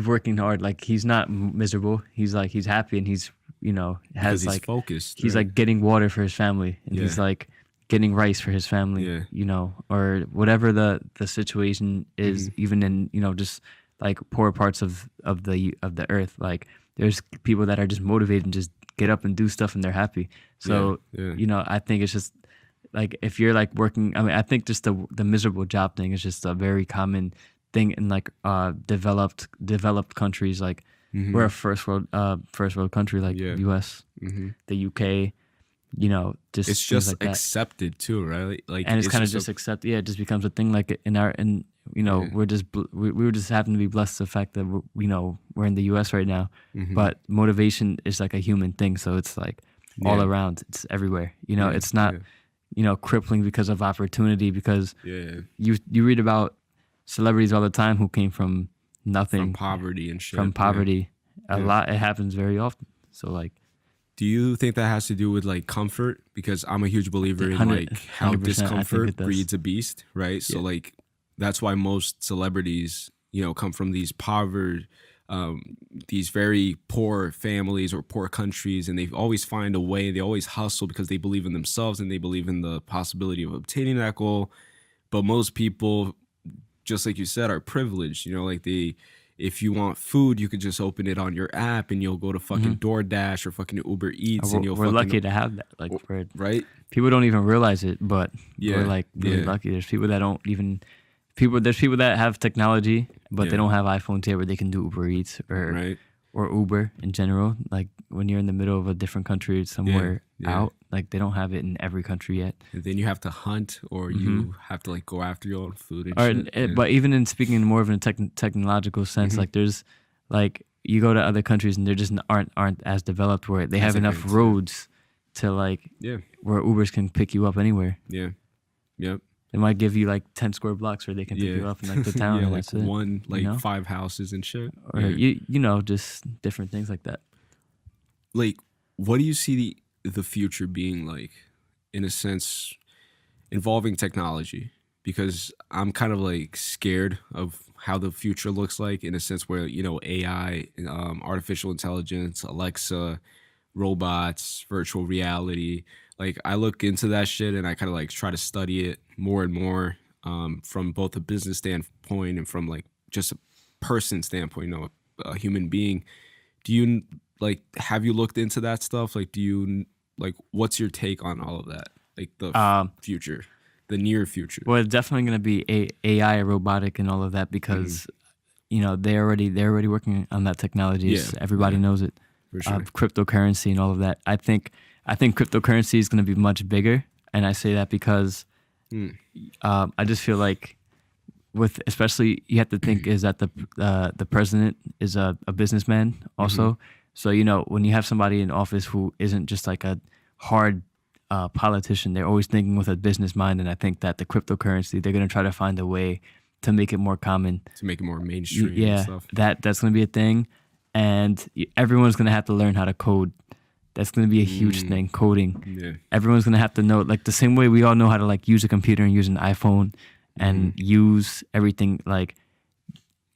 working hard, like he's not miserable. He's like he's happy and he's Because has he's like focused. he's right? like getting water for his family and he's Yeah. like getting rice for his family, Yeah. or whatever the situation is, Mm-hmm. even in just like poor parts of the earth. Like there's people that are just motivated and just get up and do stuff and they're happy. So Yeah. I think it's just like if you're like working, I mean, I think just the miserable job thing is just a very common thing in like developed countries. Like we're a first world country, like Yeah. US, the UK, just It's things just like that. accepted too, right? Like, And it's kind of just just accept. Yeah, it just becomes a thing. Like we're just we were just happen to be blessed with the fact that we're in the U.S. right now. But motivation is like a human thing, so it's like all Yeah. around. It's everywhere. Yeah, It's not crippling because of opportunity. Because yeah. you read about celebrities all the time who came from nothing, From poverty and shit. from yeah. poverty. A Yeah. lot. It happens very often. So like. Do you think that has to do with like comfort? Because I'm a huge believer in 100 like how 100% I think discomfort it does. breeds a beast, right? So Yeah. like that's why most celebrities, come from these these very poor families or poor countries, and they always find a way. They always hustle because they believe in themselves and they believe in the possibility of obtaining that goal. But most people, just like you said, are privileged. Like if you want food, you could just open it on your app and you'll go to fucking DoorDash or fucking Uber Eats and you'll We're fucking, lucky to have that. Like right? people don't even realize it, but Yeah, we're like really yeah. lucky. There's people that don't even there's people that have technology, but they Yeah. don't have iPhones here where they can do Uber Eats Right. or Uber in general. Like when you're in the middle of a different country somewhere yeah. out, like they don't have it in every country yet. And then you have to hunt or you have to like go after your own food and shit. Yeah. But even in speaking in more of a technological sense, like there's like you go to other countries and they just aren't as developed where they have enough advanced, yeah. roads to like Yeah. where Ubers can pick you up anywhere. Yeah. Yep. They might give you like 10 square blocks where they can pick you up in like the town. yeah, and like that's it, one, like you know? 5 houses and shit. Or Yeah. just different things like that. Like, what do you see the future being like, in a sense, involving technology? Because I'm kind of like scared of how the future looks like, in a sense where AI, artificial intelligence, Alexa, robots, virtual reality. Like, I look into that shit and I kind of like try to study it more and more, from both a business standpoint and from like just a person standpoint, a human being. Do you like, have you looked into that stuff? Like, what's your take on all of that? Like the future, the near future. Well, it's definitely going to be AI, robotic, and all of that because they're already working on that technology. Yeah, Everybody knows it. For sure. Cryptocurrency and all of that. I think cryptocurrency is going to be much bigger, and I say that because I just feel like especially you have to think is that the president is a businessman also. So when you have somebody in office who isn't just like a hard politician, they're always thinking with a business mind, and I think that the cryptocurrency, they're going to try to find a way to make it more common, to make it more mainstream. yeah, and stuff. that's going to be a thing, and everyone's going to have to learn how to code. That's going to be a huge thing, coding. Yeah. Everyone's going to have to know, like the same way we all know how to like use a computer and use an iPhone and use everything. Like,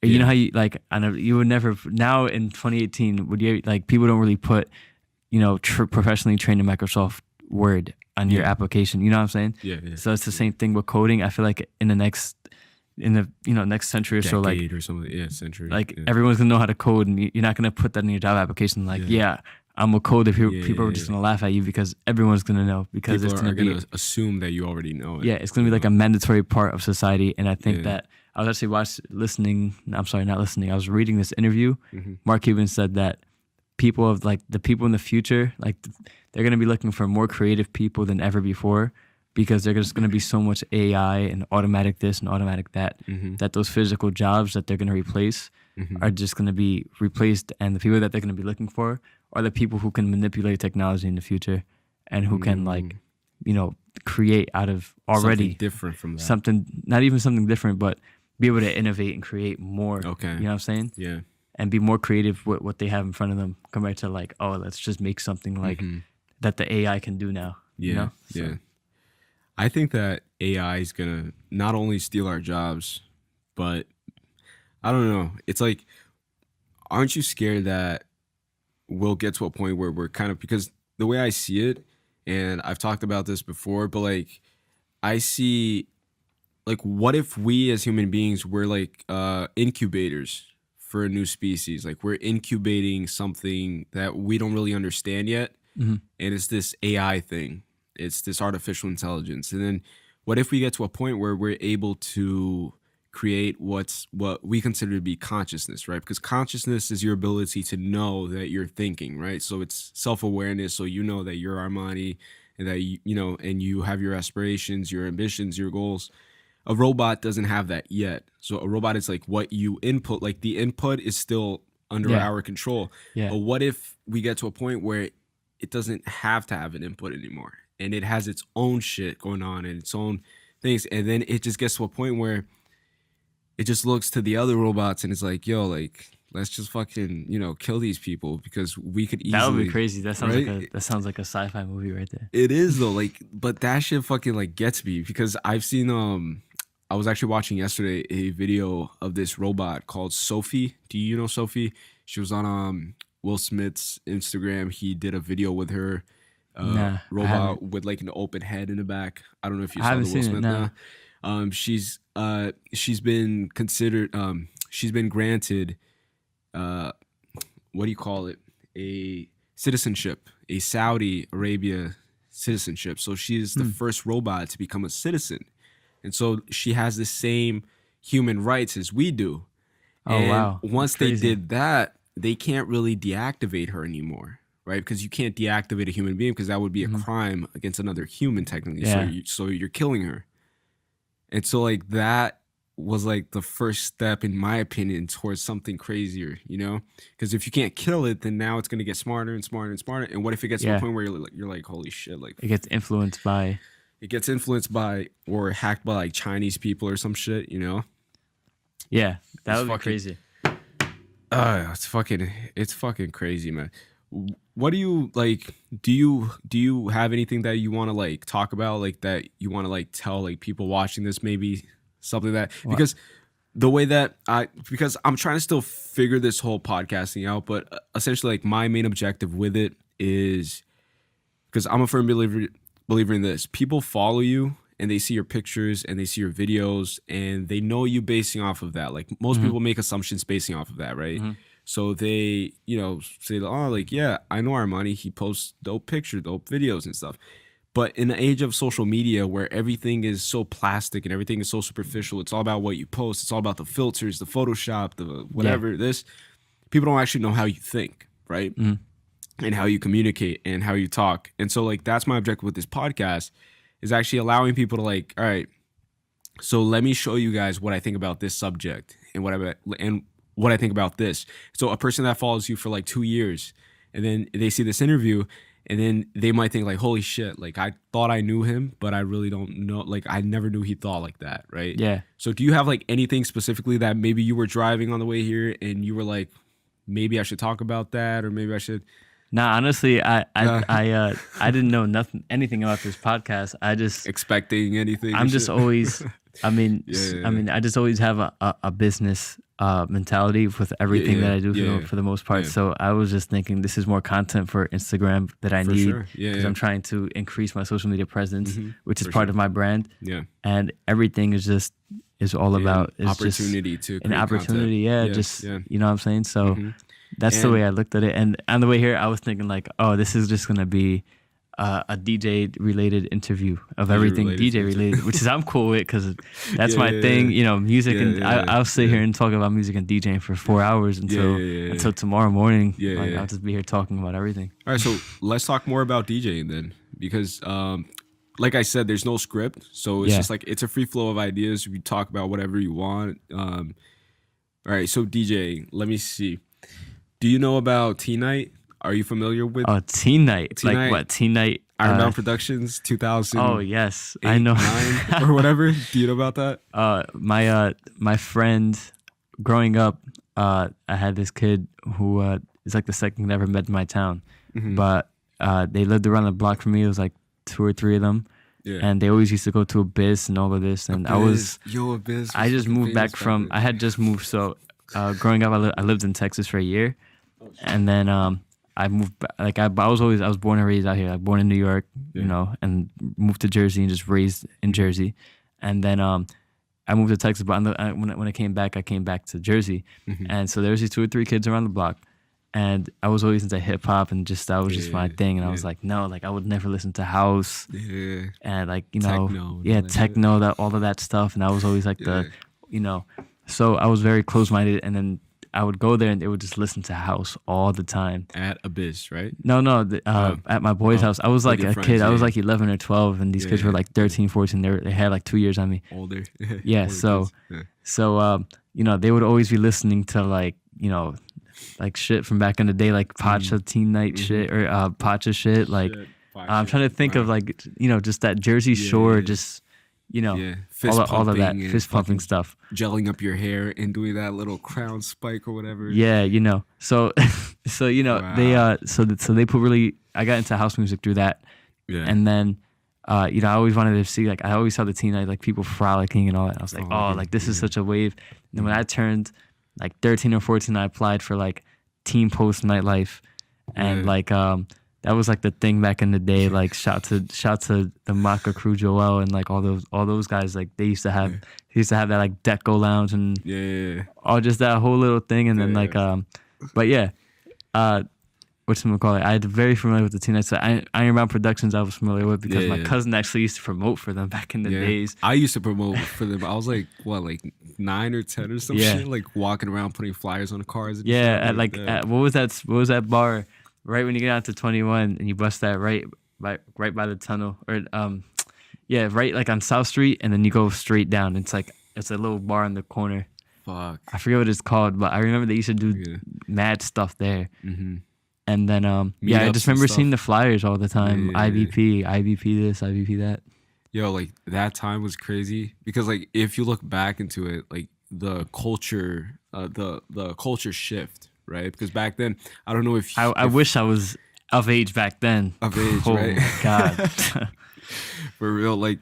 you know how you like, I know you would never, now in 2018, would you like, people don't really put, professionally trained in Microsoft Word on your application. You know what I'm saying? Yeah. So it's the same thing with coding. I feel like in the next century or so, like Decade or something. Yeah, century. like yeah. everyone's gonna know how to code, and you're not gonna put that in your job application. Like, I'm a coder. People are just gonna laugh at you because everyone's gonna know because People it's are gonna going to assume that you already know it. yeah, it's gonna be like a mandatory part of society. And I think that I was actually I was reading this interview. Mark Cuban said that people of like the people in the future, like they're gonna be looking for more creative people than ever before. Because there's going to be so much AI and automatic this and automatic that, that those physical jobs that they're going to replace are just going to be replaced. And the people that they're going to be looking for are the people who can manipulate technology in the future and who can create out of already something different from that. something, not even something different, but be able to innovate and create more. Okay. You know what I'm saying? Yeah. And be more creative with what they have in front of them compared to like, oh, let's just make something like that the AI can do now. Yeah. You know? Yeah. I think that AI is gonna not only steal our jobs, but I don't know. It's like, aren't you scared that we'll get to a point where we're kind of, because the way I see it, and I've talked about this before, but like I see, like, what if we as human beings were like incubators for a new species? Like we're incubating something that we don't really understand yet, and it's this AI thing. It's this artificial intelligence. And then what if we get to a point where we're able to create what we consider to be consciousness, right? Because consciousness is your ability to know that you're thinking, right? So it's self-awareness. So you know that you're Armani, and that you know, and you have your aspirations, your ambitions, your goals. A robot doesn't have that yet. So a robot is like what you input, like the input is still under our control. Yeah. But what if we get to a point where it doesn't have to have an input anymore, and it has its own shit going on and its own things, and then it just gets to a point where it just looks to the other robots and it's like, yo, like, let's just fucking, you know, kill these people because we could easily. That would be crazy. That sounds right? like a sci-fi movie right there. It is though, like, but that shit fucking like gets me because I've seen I was actually watching yesterday a video of this robot called Sophie. Do you know Sophie? She was on Will Smith's Instagram. He did a video with her robot with like an open head in the back. I don't know if you saw the Will Smith now. She's been considered she's been granted what do you call it, a citizenship, a Saudi Arabia citizenship. So she's the first robot to become a citizen, and so she has the same human rights as we do. And wow, once they did that, they can't really deactivate her anymore, right? Because you can't deactivate a human being because that would be a crime against another human technically. Yeah. So you're killing her. And so like that was like the first step, in my opinion, towards something crazier, you know? Because if you can't kill it, then now it's going to get smarter and smarter and smarter. And what if it gets to a point where you're like, holy shit, like it gets influenced by or hacked by like Chinese people or some shit, you know? Yeah, that would be crazy. It's fucking crazy, man. What do you like? Do you have anything that you want to like talk about, like that you want to like tell like people watching this, maybe something that because the way that because I'm trying to still figure this whole podcasting out, but essentially like my main objective with it is because I'm a firm believer in this. People follow you and they see your pictures and they see your videos and they know you basing off of that. Like most people make assumptions basing off of that, right? So they, you know, say, oh, like, yeah, I know Armani. He posts dope pictures, dope videos and stuff. But in the age of social media where everything is so plastic and everything is so superficial, it's all about what you post. It's all about the filters, the Photoshop, the whatever, people don't actually know how you think, right? And how you communicate and how you talk. And so like, that's my objective with this podcast, is actually allowing people to like, all right, so let me show you guys what I think about this subject and what I think about this. So a person that follows you for like 2 years and then they see this interview and then they might think like, holy shit, like I thought I knew him, but I really don't know. Like I never knew he thought like that, right? Yeah. So do you have like anything specifically that maybe you were driving on the way here and you were like, maybe I should talk about that, or maybe I should? Nah, honestly, I didn't know anything about this podcast. I just expecting anything. I'm just always, I mean, I just always have a business mentality with everything that I do for the most part. So I was just thinking this is more content for Instagram that I need because I'm trying to increase my social media presence, which is part of my brand. Yeah, and everything is all about opportunity to an opportunity. You know what I'm saying. So. That's the way I looked at it. And on the way here, I was thinking like, oh, this is just going to be a DJ-related interview of everything DJ-related, which is I'm cool with because that's my thing, you know, music. And I'll sit here and talk about music and DJing for 4 hours until tomorrow morning. I'll just be here talking about everything. All right, so let's talk more about DJing then, because like I said, there's no script. So it's just like, it's a free flow of ideas. You talk about whatever you want. All right, so DJing, let me see. Do you know about Teen Night? Are you familiar with? Oh, Teen Night. Like what? Teen Night Ironbound Productions 2000. Oh yes, I know. 9 or whatever. Do you know about that? My friend, growing up, I had this kid who is like the second I ever met in my town, but they lived around the block from me. It was like 2 or 3 of them. Yeah. And they always used to go to Abyss and all of this. And Abyss. I just moved back from, I had just moved. So growing up, I lived in Texas for a year. And then I moved back, like I was born and raised out here. I was born in New York, you know, and moved to Jersey and just raised in Jersey. And then I moved to Texas, but when I came back to Jersey. And so there was these 2 or 3 kids around the block. And I was always into hip hop and just that was just my thing. And I was like, no, like I would never listen to house and like, you know, techno, that all of that stuff. And I was always like the, you know, so I was very close-minded. And then I would go there and they would just listen to house all the time. At Abyss, right? No, at my boy's house. I was like a kid. I was like 11 or 12 and these kids were like 13, 14. They had like 2 years on me. Older. Yeah. Older so, you know, they would always be listening to like, you know, like shit from back in the day, like Pacha Teen Night shit or Pacha shit. Like I'm trying to think of like, you know, just that Jersey Shore, just, you know, all of that fist pumping stuff. Gelling up your hair and doing that little crown spike or whatever. Yeah, you know. So you know, they so they put really, I got into house music through that. Yeah. And then you know, I always wanted to see, like I always saw the teen night, like people frolicking and all that. I was like, like this is such a wave. And then when I turned like 13 or 14, I applied for like Teen Post Nightlife, and like that was like the thing back in the day. Like shout to the Maka crew, Joel, and like all those guys. Like they used to have that like Deco Lounge and all just that whole little thing. And then like but yeah, whatchamacallit, I had very familiar with the Teen Nights. So Ironbound Productions I was familiar with because my cousin actually used to promote for them back in the days. I used to promote for them. I was like, what, like 9 or 10 or some shit? Like walking around putting flyers on the cars. And at what was that bar right when you get out to 21 and you bust that right by the tunnel or right like on South Street and then you go straight down. It's a little bar in the corner. Fuck. I forget what it's called, but I remember they used to do mad stuff there. And then, I just remember seeing the flyers all the time. IBP this, IBP that. Yo, like that time was crazy because like if you look back into it, like the culture, the culture shift, right? Because back then, I don't know if I wish I was of age back then. Of age, oh right? My God. For real, like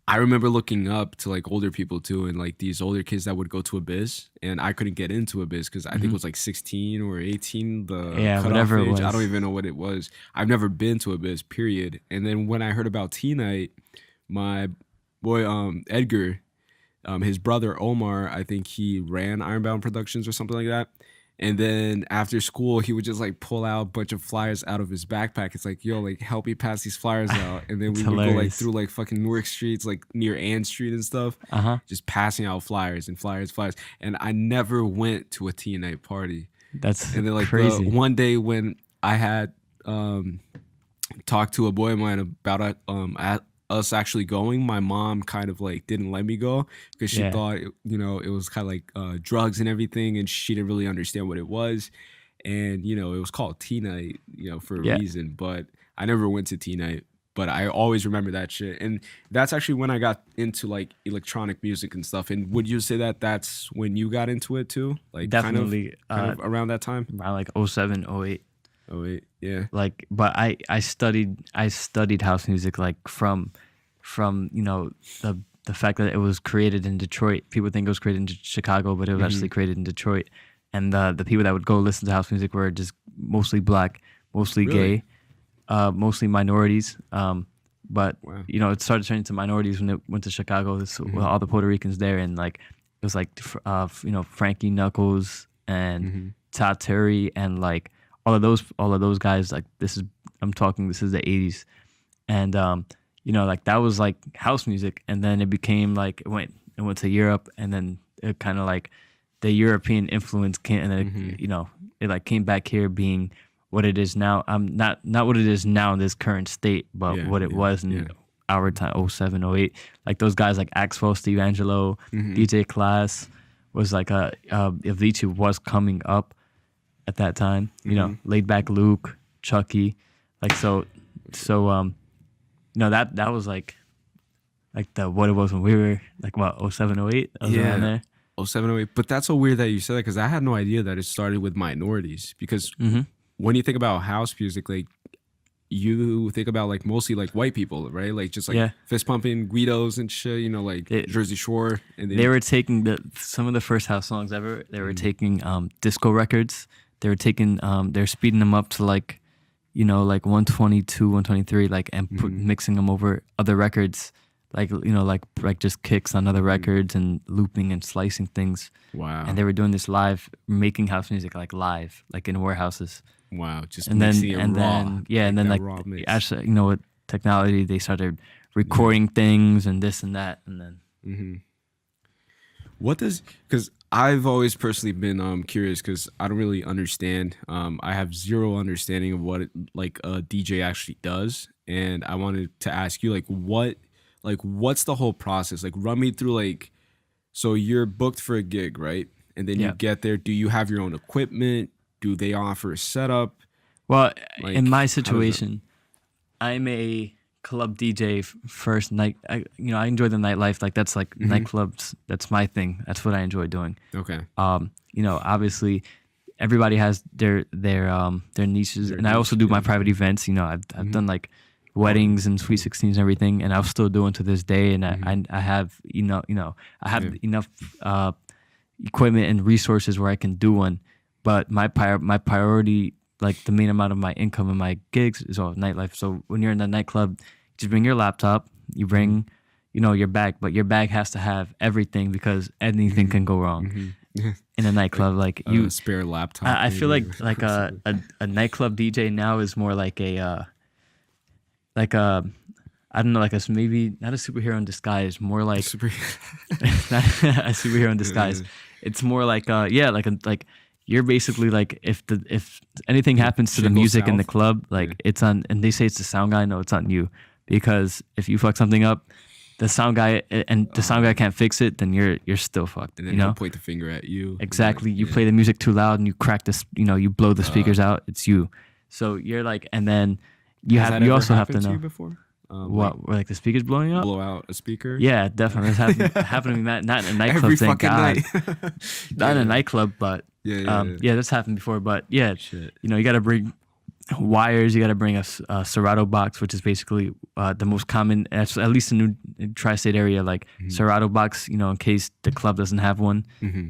I remember looking up to like older people too, and like these older kids that would go to Abyss, and I couldn't get into Abyss because I think it was like 16 or 18, whatever age. It was. I don't even know what it was. I've never been to Abyss, period. And then when I heard about Teen Night, my boy Edgar, his brother Omar, I think he ran Ironbound Productions or something like that. And then after school, he would just like pull out a bunch of flyers out of his backpack. It's like, yo, like help me pass these flyers out. And then we would go like through like fucking Newark streets, like near Ann Street and stuff, just passing out flyers. And I never went to a teen night party. That's and then like crazy. One day when I had talked to a boy of mine about us actually going, my mom kind of like didn't let me go because she thought, you know, it was kind of like drugs and everything, and she didn't really understand what it was. And, you know, it was called Teen Night, you know, for a reason, but I never went to Teen Night, but I always remember that shit. And that's actually when I got into like electronic music and stuff. And would you say that that's when you got into it too? Like definitely kind of around that time? Around like 07, 08. 08, yeah. Like, but I studied house music like from you know the fact that it was created in Detroit. People think it was created in Chicago, but it was actually created in Detroit. And the people that would go listen to house music were just mostly black, mostly gay, mostly minorities. But you know, it started turning to minorities when it went to Chicago. With all the Puerto Ricans there, and like it was like you know, Frankie Knuckles and Todd Terry and like all of those guys. Like this is the 80s, and you know, like that was like house music, and then it became like it went to Europe, and then it kind of like the European influence came, and then you know, it like came back here being what it is now. Not what it is now in this current state, but what it was in our time, 07, 08. Like those guys like Axwell, Steve Angelo, DJ Class was like Avicii was coming up at that time. You know, Laid Back Luke, Chucky, like so that was like the what it was when we were like what 07, 08. I was around there. 07, 08. But that's so weird that you said that because I had no idea that it started with minorities. Because when you think about house music, like you think about like mostly like white people, right? Like just like fist pumping Guidos and shit, you know, like Jersey Shore. And then they were taking some of the first house songs ever. They were taking disco records. They were taking they're speeding them up to like, you know, like 122, 123, like and mixing them over other records. Like, you know, like just kicks on other records and looping and slicing things. Wow. And they were doing this live, making house music like live, like in warehouses. Wow. Just and mixing then, it and raw. then yeah, and then like actually, you know, with technology, they started recording things and this and that, and then. What does? Because I've always personally been curious because I don't really understand. I have zero understanding of what like a DJ actually does, and I wanted to ask you what's the whole process? Like run me through like, so you're booked for a gig, right? And then you get there. Do you have your own equipment? Do they offer a setup? Well, like, in my situation, I'm a club DJ first night. I enjoy the nightlife. Like that's like nightclubs. That's my thing. That's what I enjoy doing. Okay. You know, obviously everybody has their niches, and I also do my private events. You know, I've done like weddings and sweet 16s and everything, and I'll still do it to this day. And I have I have enough equipment and resources where I can do one. But my priority, like the main amount of my income and my gigs, is all nightlife. So when you're in the nightclub, just bring your laptop. You bring, you know, your bag, but your bag has to have everything because anything can go wrong in a nightclub. Like you a spare laptop. I feel like a nightclub DJ now is more like a I don't know, like a maybe not a superhero in disguise, more like not a superhero in disguise. It's more like like you're basically like if anything happens to the music in the club, like it's on, and they say it's the sound guy. No, it's on you, because if you fuck something up, the sound guy can't fix it, then you're still fucked. And then you know, he'll point the finger at you. Exactly. You play the music too loud and you crack this. You know, you blow the speakers out. It's you. So you're like, and then you also have to know. You before? What, like the speakers blowing up? Blow out a speaker? Yeah, definitely. It's happened to me, not in a nightclub, every thank fucking God. night. Not in a nightclub, but yeah, that's happened before. But yeah, you know, you got to bring wires. You got to bring a Serato box, which is basically the most common, at least in the tri-state area, like Serato box, you know, in case the club doesn't have one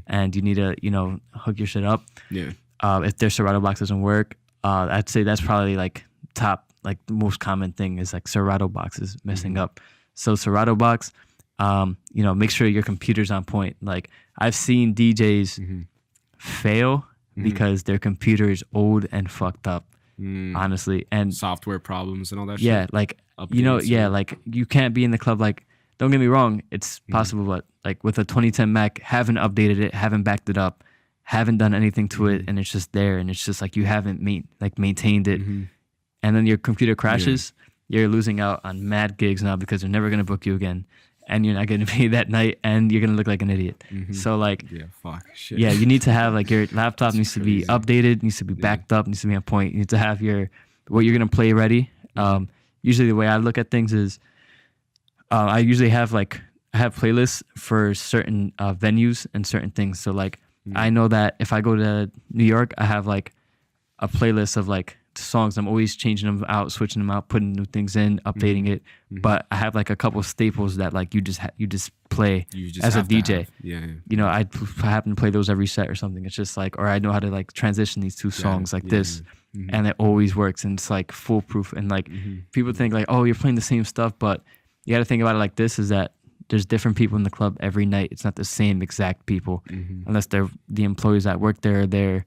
and you need to, you know, hook your shit up. Yeah. If their Serato box doesn't work, I'd say that's probably like top. Like the most common thing is like Serato boxes messing up. So Serato box, you know, make sure your computer's on point. Like I've seen DJs fail because their computer is old and fucked up, honestly. And software problems and all that shit. Yeah, like, you know, like you can't be in the club. Like, don't get me wrong, it's possible, but like with a 2010 Mac, haven't updated it, haven't backed it up, haven't done anything to it, and it's just there, and it's just like you haven't maintained it. And then your computer crashes, you're losing out on mad gigs now because they're never going to book you again. And you're not getting paid that night, and you're going to look like an idiot. So, like, yeah, you need to have, like, your laptop needs to be updated, needs to be backed up, needs to be on point. You need to have what you're going to play ready. Usually the way I look at things is I usually have, like, I have playlists for certain venues and certain things. So, like, I know that if I go to New York, I have, like, a playlist of, like, songs. I'm always changing them out, switching them out, putting new things in, updating it. But I have like a couple staples that like you just play as a DJ. You know, I happen to play those every set or something. It's just like, or I know how to like transition these two songs like this, and it always works, and it's like foolproof. And like people think like, oh, you're playing the same stuff, but you got to think about it like this: is that there's different people in the club every night. It's not the same exact people, unless they're the employees that work there. They're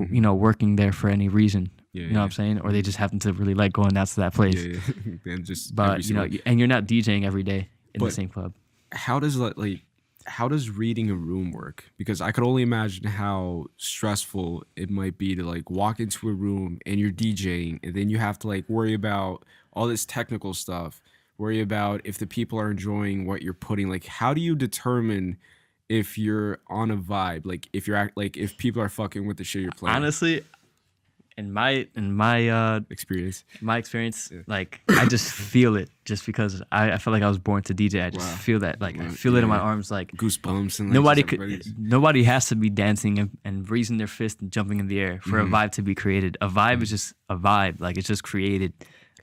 you know, working there for any reason. You know what I'm saying? Or they just happen to really like going out to that place. And just but you know, and you're not DJing every day in the same club. How does reading a room work? Because I could only imagine how stressful it might be to like walk into a room and you're DJing, and then you have to like worry about all this technical stuff, worry about if the people are enjoying what you're putting. Like, how do you determine if you're on a vibe? Like, if you're if people are fucking with the shit you're playing? Honestly, in my experience, yeah. Like I just feel it just because I feel like I was born to DJ. I just feel that, like I feel it in my arms, like goosebumps. And like, nobody has to be dancing and raising their fist and jumping in the air for a vibe to be created. A vibe is just a vibe, like it's just created.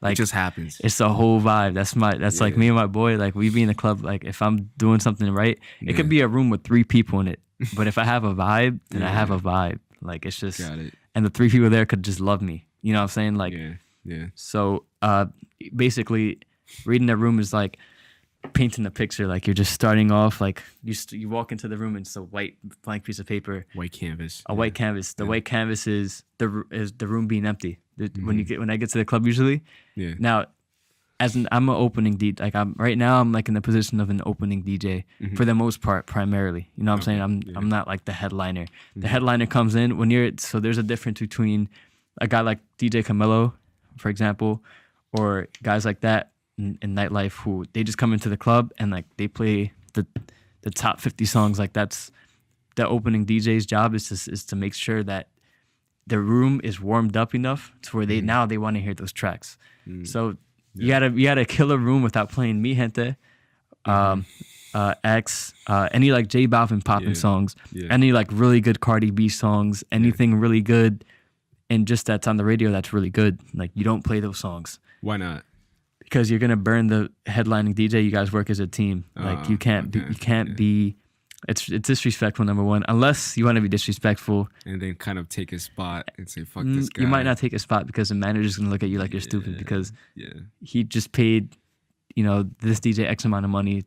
Like it just happens. It's a whole vibe. That's like me and my boy. Like we be in the club. Like if I'm doing something right, it could be a room with 3 people in it. But if I have a vibe, then I have a vibe. Like it's just, and the 3 people there could just love me. You know what I'm saying? Like, So basically, reading that room is like painting the picture. Like you're just starting off. Like you walk into the room and it's a white blank piece of paper, white canvas, white canvas. The white canvas is the room being empty. When I get to the club usually. Yeah. Now, I'm an opening DJ. Like right now, I'm like in the position of an opening DJ for the most part, primarily. You know what I'm saying? I'm not like the headliner. The headliner comes in so there's a difference between a guy like DJ Camilo, for example, or guys like that in nightlife who they just come into the club and like they play the top 50 songs. Like that's the opening DJ's job is to make sure that the room is warmed up enough to where they want to hear those tracks. So you gotta kill a room without playing Mi Gente, X, any like J Balvin popping songs, any like really good Cardi B songs, anything really good, and just that's on the radio that's really good. Like you don't play those songs. Why not? Because you're gonna burn the headlining DJ. You guys work as a team. Like you can't be. It's disrespectful, number one, unless you want to be disrespectful. And then kind of take his spot and say, fuck this guy. You might not take a spot because the manager's going to look at you like you're stupid because he just paid, this DJ X amount of money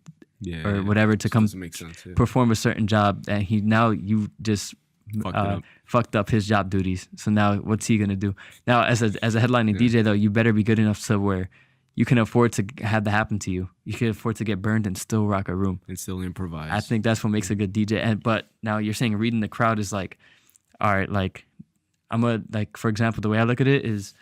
or whatever to come perform a certain job. And you just fucked up his job duties. So now what's he going to do? Now, as a headlining DJ, though, you better be good enough to where you can afford to have that happen to you. You can afford to get burned and still rock a room. And still improvise. I think that's what makes a good DJ. But now you're saying reading the crowd is like, all right, like, for example, the way I look at it is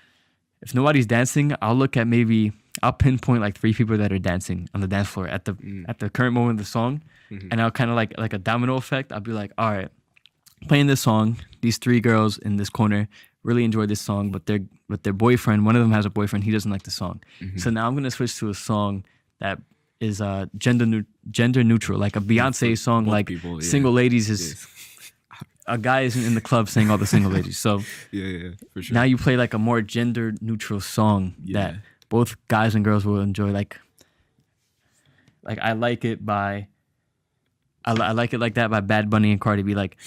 if nobody's dancing, I'll pinpoint like 3 people that are dancing on the dance floor at the current moment of the song. And I'll kind of like a domino effect. I'll be like, all right, playing this song, these 3 girls in this corner really enjoy this song, but their boyfriend, one of them has a boyfriend, he doesn't like the song. So now I'm gonna switch to a song that is gender neutral, like a Beyonce song, like people, Single Ladies is a guy is in the club saying all the single ladies. So for sure. Now you play like a more gender neutral song that both guys and girls will enjoy. Like I like it by I like it like that by Bad Bunny and Cardi B. Like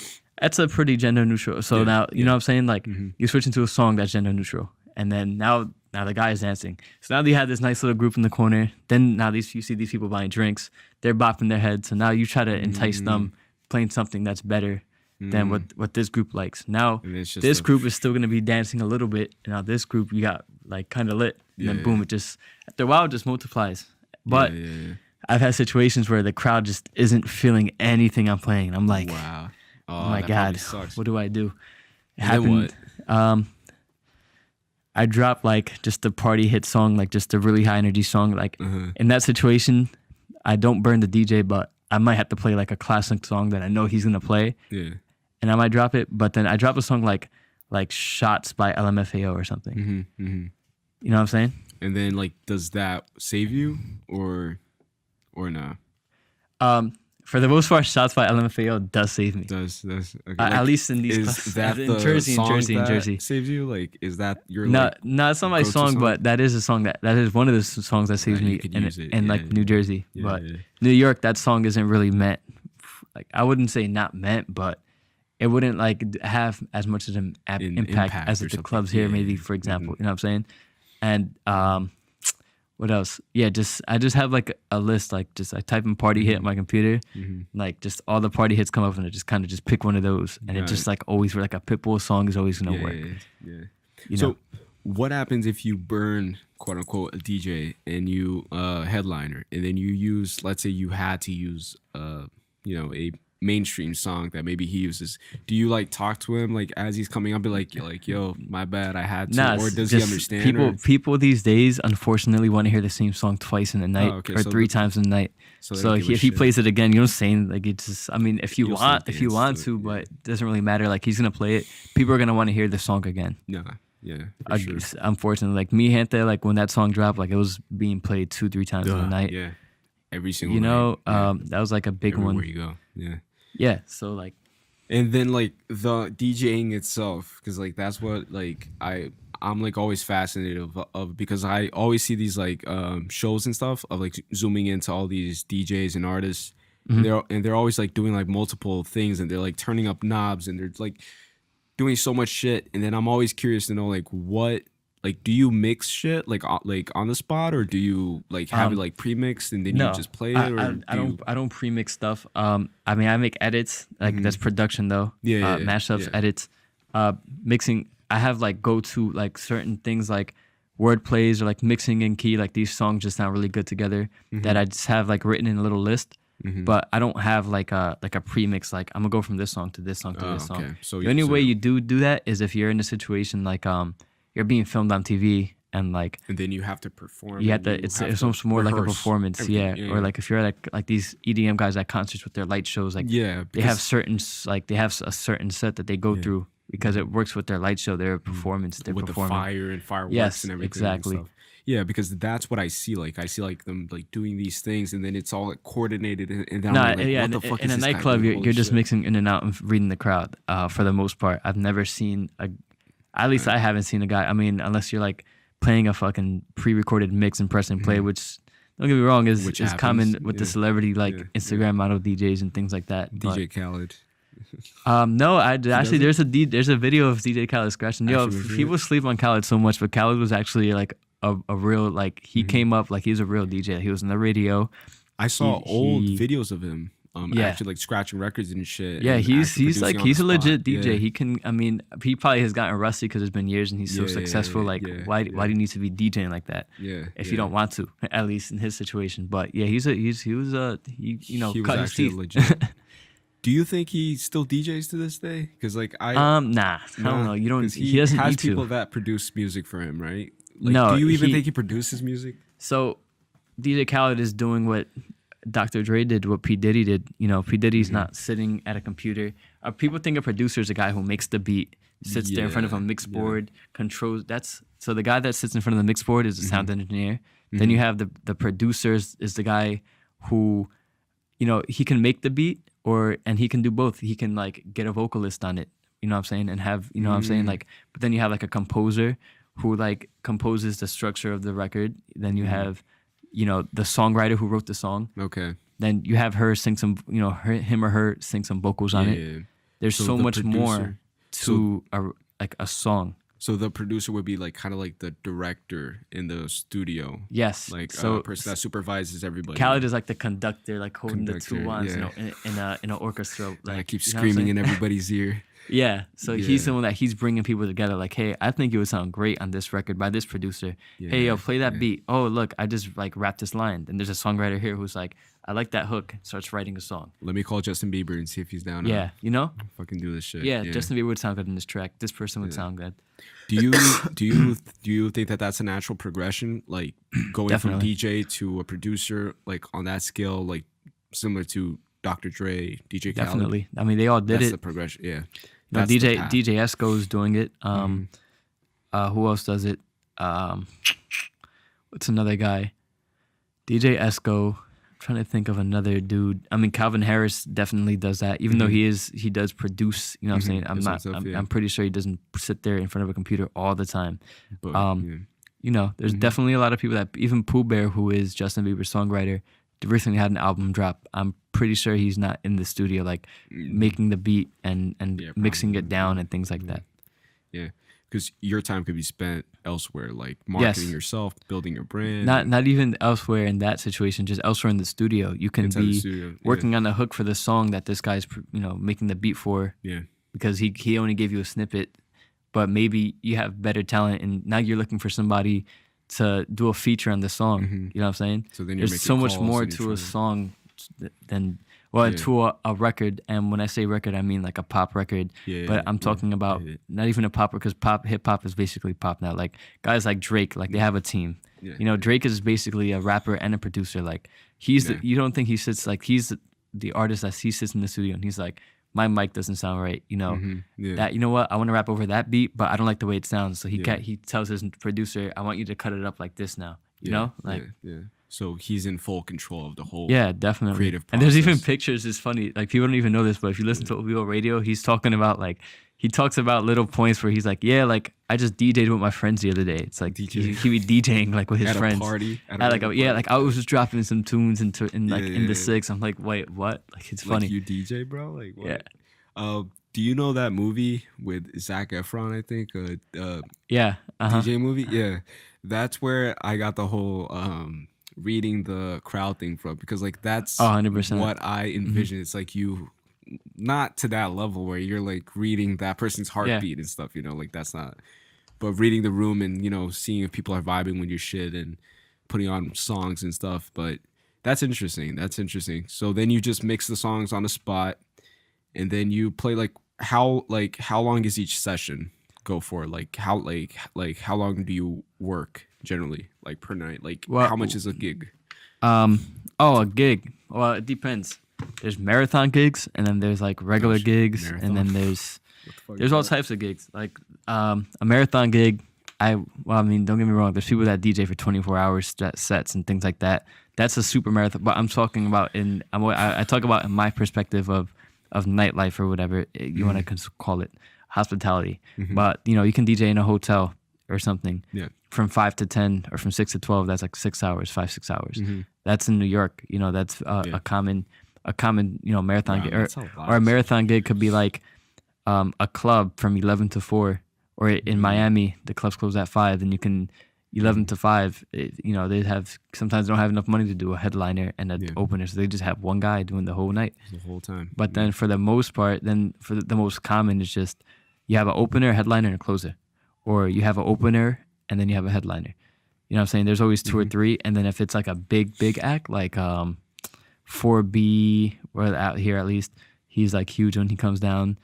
that's a pretty gender neutral. So now, you know what I'm saying? Like you switch into a song that's gender neutral. And then now the guy is dancing. So now you have this nice little group in the corner. Then now you see these people buying drinks. They're bopping their heads. So now you try to entice them playing something that's better than what this group likes. Now this group is still going to be dancing a little bit. And now this group you got like kind of lit. And then boom, it just, after a while, it just multiplies. But I've had situations where the crowd just isn't feeling anything I'm playing. And I'm like, wow. Oh my God, what do I do? It happened. I dropped like just a party hit song, like just a really high energy song. Like in that situation, I don't burn the DJ, but I might have to play like a classic song that I know he's gonna play. Yeah. And I might drop it, but then I drop a song like Shots by LMFAO or something. You know what I'm saying? And then like, does that save you or no? For the most part, Shots by LMFAO does save me. Does okay. At least in these is that in the Jersey, song in Jersey. Saves you? Like, is that your no, it's not my song, but that is a song that is one of the songs that saves me in like New Jersey. But New York, that song isn't really meant. Like I wouldn't say not meant, but it wouldn't like have as much of an impact as the clubs here, maybe for example. You know what I'm saying? And what else? Yeah, I just have like a list. Like I type in party hit on my computer, like just all the party hits come up, and I just kind of just pick one of those, and it just like always like a Pitbull song is always gonna work. You know? What happens if you burn quote unquote a DJ and you headliner, and then you use, let's say you had to use a mainstream song that maybe he uses? Do you like talk to him like as he's coming up, be like yo, my bad, I had to, or does he understand? People these days unfortunately want to hear the same song twice in the night or 3 times in the night. So if he plays it again, you know what I'm saying? Like it's just, I mean, if you want to, but it doesn't really matter. Like he's gonna play it. People are gonna want to hear the song again. Yeah, for sure. Unfortunately, like Mi Gente, like when that song dropped, like it was being played 2-3 times in the night. Yeah, every single you know, night. that was like a big Everywhere one. you go. Yeah. Yeah. So like, And then like the DJing itself, because like that's what like I'm like always fascinated of because I always see these like shows and stuff of like zooming into all these DJs and artists, and they're always like doing like multiple things, and they're like turning up knobs, and they're like doing so much shit. And then I'm always curious to know like what, like, do you mix shit like on the spot, or do you like have it like pre-mixed and then you just play it? Or I don't pre-mix stuff. I mean, I make edits, like that's production though. Mashups, edits, mixing. I have like go-to like certain things like word plays or like mixing in key. Like these songs just sound really good together that I just have like written in a little list. But I don't have like a pre-mix. Like I'm gonna go from this song to this song to this song. So the only way you do that is if you're in a situation like you're being filmed on TV and then you have to perform. You have to. It's almost more like a performance, Or like if you're like these EDM guys at concerts with their light shows, like they have a certain set that they go through because it works with their light show, their performance, their with performance. The fire and fireworks and everything. Exactly. And stuff. Yeah, because that's what I see. Like I see like them like doing these things, and then it's all like coordinated. And then I'm like, what the fuck in is a this nightclub, guy you're just mixing in and out and reading the crowd. For the most part, I've never seen at least I haven't seen a guy. I mean, unless you're like playing a fucking pre-recorded mix and press and play, which don't get me wrong is common with the celebrity Instagram model DJs and things like that. DJ Khaled. No, actually there's a video of DJ Khaled scratching. People sleep on Khaled so much, but Khaled was actually like a real he came up like he's a real DJ. He was on the radio. I saw old videos of him. Actually like scratching records and shit. Yeah, and he's a legit DJ. Yeah. He can. I mean, he probably has gotten rusty because it's been years and he's so successful. Why do you need to be DJing like that? Yeah, if you don't want to, at least in his situation. But yeah, he was cutting his teeth. Legit. Do you think he still DJs to this day? Because like I don't know. You don't. He doesn't has need people to. That produce music for him, right? No. Do you even think he produces music? So, DJ Khaled is doing what Dr. Dre did, what P. Diddy did. You know, P. Diddy's not sitting at a computer. People think a producer is a guy who makes the beat, sits there in front of a mix board, controls. So the guy that sits in front of the mix board is a sound engineer. Then you have the producers is the guy who, he can make the beat and he can do both. He can like get a vocalist on it, you know what I'm saying, and have, what I'm saying, like, but then you have like a composer who like composes the structure of the record. Then you have, the songwriter who wrote the song. Okay. Then you have her sing some, him or her sing some vocals on it. There's so much more to a song. So the producer would be like kind of like the director in the studio. Yes. Like a person that supervises everybody. Khaled is like the conductor, like holding the two wands, in an orchestra. Like I keep screaming in everybody's ear. Yeah, so he's the one that he's bringing people together. Like, hey, I think it would sound great on this record by this producer. Yeah, hey, yo, play that beat. Oh, look, I just like rapped this line. And there's a songwriter here who's like, I like that hook. Starts writing a song. Let me call Justin Bieber and see if he's down. Yeah, fucking do this shit. Yeah, Justin Bieber would sound good in this track. This person would sound good. Do you think that that's a natural progression, like going from DJ to a producer, like on that scale, like similar to Dr. Dre, DJ Khaled? Definitely. I mean, they all did it. That's the progression. Yeah. No, DJ Esco's doing it. Who else does it? What's another guy? DJ Esco. I'm trying to think of another dude. I mean, Calvin Harris definitely does that. Even though he does produce. You know what I'm saying? I'm pretty sure he doesn't sit there in front of a computer all the time. But, there's definitely a lot of people that even Pooh Bear, who is Justin Bieber's songwriter, recently had an album drop. I'm pretty sure he's not in the studio like making the beat and mixing it down and things like that. Yeah, because your time could be spent elsewhere, like marketing yourself, building your brand. Not even elsewhere in that situation, just elsewhere in the studio. You can be working on the hook for the song that this guy's making the beat for. Yeah, because he only gave you a snippet, but maybe you have better talent and now you're looking for somebody to do a feature on the song. You know what I'm saying? So then there's so much more to a song than to a record. And when I say record, I mean like a pop record. But I'm talking about not even a pop, because hip hop is basically pop now. Like guys like Drake, like they have a team. Drake is basically a rapper and a producer. Like you don't think he sits like he's the artist that he sits in the studio and he's like, my mic doesn't sound right, you know, Yeah. that, you know what, I want to rap over that beat, but I don't like the way it sounds. So he Yeah. he tells his producer, I want you to cut it up like this now, you know, like. Yeah. So he's in full control of the whole Yeah, definitely. creative process. And there's even pictures. It's funny. Like people don't even know this, but if you listen to OVO Radio, he's talking about like he talks about little points where he's like, yeah, like I just DJ'd with my friends the other day. It's like he be DJing like with his friends at a party. Like I was just dropping some tunes in the six. I'm like, wait, what? Like it's funny. Like you DJ, bro? Like what? Yeah. Do you know that movie with Zac Efron? I think. Yeah. DJ movie. Yeah, that's where I got the whole reading the crowd thing from, because like that's 100%. what I envision. It's like you, not to that level where you're like reading that person's heartbeat and stuff, you know, like that's not, but reading the room and, you know, seeing if people are vibing with your shit and putting on songs and stuff. But that's interesting. So then you just mix the songs on the spot, and then you play how long is each session go for? Like how long do you work generally, like per night? Like how much is a gig? A gig. Well, it depends. There's marathon gigs, and then there's like regular gigs, and then there's all types of gigs. Like a marathon gig, don't get me wrong. There's people that DJ for 24 hours sets and things like that. That's a super marathon. But I'm talking about I talk about in my perspective of nightlife or whatever you want to call it, hospitality. But you know, you can DJ in a hotel or something. Yeah. From 5 to 10 or from 6 to 12. That's like 6 hours, 6 hours. That's in New York. You know, that's a common you know marathon gig, or a marathon gig could be like a club from 11 to 4, or in Miami the clubs close at 5, and you can 11 to 5. You know, they sometimes don't have enough money to do a headliner and an opener, so they just have one guy doing the whole night, the whole time. But then for the most part, for the most common is just you have an opener, a headliner, and a closer, or you have an opener and then you have a headliner. You know what I'm saying? There's always 2 or 3, and then if it's like a big act like 4B, or out here at least, he's like huge when he comes down.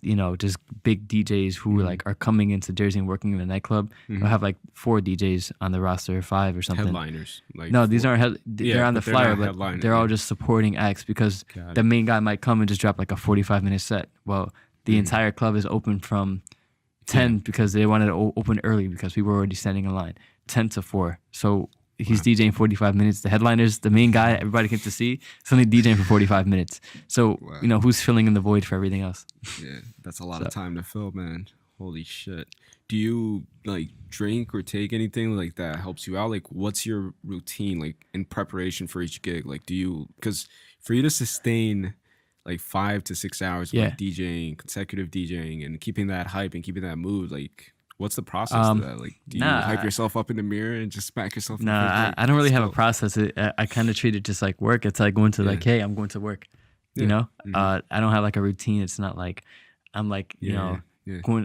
You know, just big DJs who like are coming into Jersey and working in a nightclub. They'll have like 4 DJs on the roster, 5 or something. Headliners. Like no, these aren't. They're on the flyer, but they're all just supporting acts, because the main guy might come and just drop like a 45-minute set. Well, the entire club is open from 10 because they wanted to open early because we were already standing in line. 10 to 4. So he's DJing 45 minutes. The headliners, the main guy everybody came to see, is only DJing for 45 minutes. So, you know, who's filling in the void for everything else? Yeah, that's a lot of time to fill, man. Holy shit. Do you, like, drink or take anything, like, that helps you out? Like, what's your routine, like, in preparation for each gig? Like, because for you to sustain, like, 5 to 6 hours of like, DJing, consecutive DJing, and keeping that hype and keeping that mood, like, what's the process to that? Like, do you hype yourself up in the mirrar and just smack yourself in the face? I don't really have a process. I kind of treat it just like work. It's like going to like, hey, I'm going to work. You know? I don't have like a routine. It's not like I'm like, you know,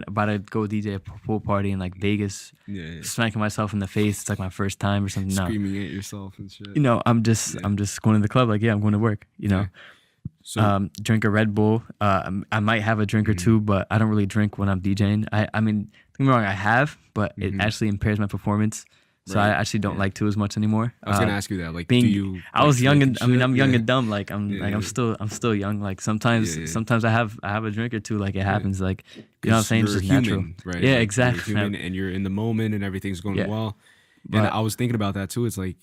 about to go DJ a pool party in like Vegas, smacking myself in the face. It's like my first time or something. Screaming at yourself and shit. You know, I'm just going to the club like, I'm going to work, you know? So, drink a Red Bull. I might have a drink or two, but I don't really drink when I'm DJing. I mean, don't get me wrong, I have, but it actually impairs my performance. So I actually don't like to as much anymore. I was gonna ask you that. Like, I was young and I'm young and dumb. Like I'm still young. Like sometimes I have a drink or two. Like it happens. Like you know what I'm saying? It's just human, natural. Right? Yeah, like, exactly. You're human and you're in the moment and everything's going well. And I was thinking about that too. It's like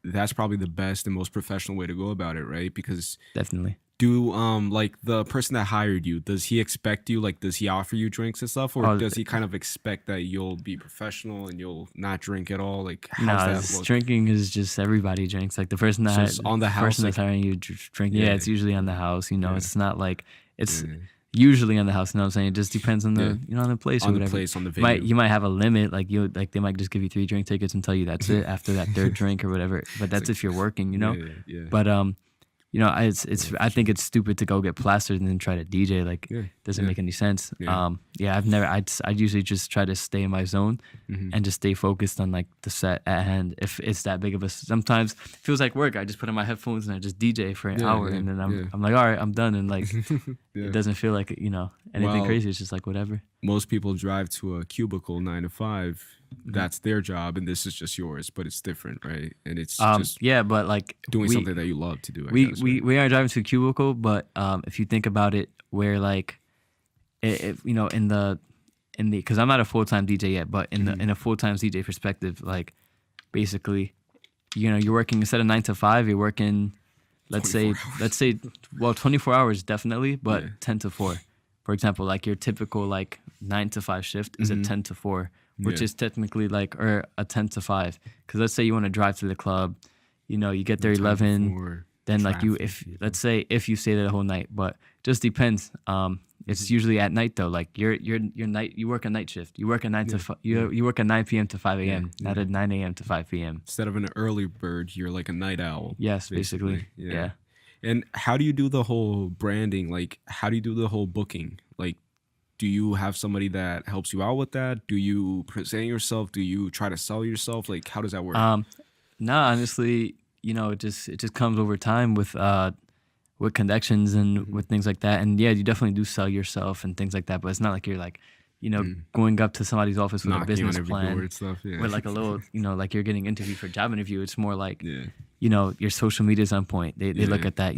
that's probably the best and most professional way to go about it, right? Because definitely. Do like the person that hired you, does he expect you, like, does he offer you drinks and stuff, or does he kind of expect that you'll be professional and you'll not drink at all? Like, how's that look? Drinking is just everybody drinks. Like the person that on the house, person that's hiring you drinking. Yeah, it's usually on the house. You know, it's not like it's usually on the house. You know what I'm saying? It just depends on the on the place or whatever. On the place, on the venue. You might have a limit. Like they might just give you 3 drink tickets and tell you that's it after that 3rd drink or whatever. But that's if you're working, you know. But you know, I think it's stupid to go get plastered and then try to DJ. Like, doesn't make any sense. I usually just try to stay in my zone. and just stay focused on like the set at hand. If it's that big of a, sometimes it feels like work. I just put on my headphones and I just DJ for an hour, and then I'm like, all right, I'm done, and like it doesn't feel like anything crazy. It's just like whatever. Most people drive to a cubicle 9 to 5. That's their job, and this is just yours, but it's different, right? And it's just but like doing something that you love to do. We are driving to a cubicle, but if you think about it, where like in the because I'm not a full-time DJ yet, but in a full-time DJ perspective, like basically, you're working instead of 9 to 5, you're working, let's say 24 hours definitely, but 10 to 4. For example, like your typical like 9 to 5 shift is a 10 to 4, which is technically like, or a 10 to 5. Because let's say you want to drive to the club, you get there 11, then like let's say if you stay there the whole night, but just depends. It's usually at night though. Like you work a night shift. You work a 9 to you work a 9 p.m. to 5 a.m. Not a 9 a.m. to 5 p.m. Instead of an early bird, you're like a night owl. Yes, basically. Yeah. And how do you do the whole branding? Like, how do you do the whole booking? Like, do you have somebody that helps you out with that? Do you present yourself? Do you try to sell yourself? Like, how does that work? No, honestly, it just comes over time with connections and with things like that. And yeah, you definitely do sell yourself and things like that, but it's not like you're like, going up to somebody's office with a business plan with like a little, like you're getting interviewed for a job interview. It's more like, your social media's on point. They look at that,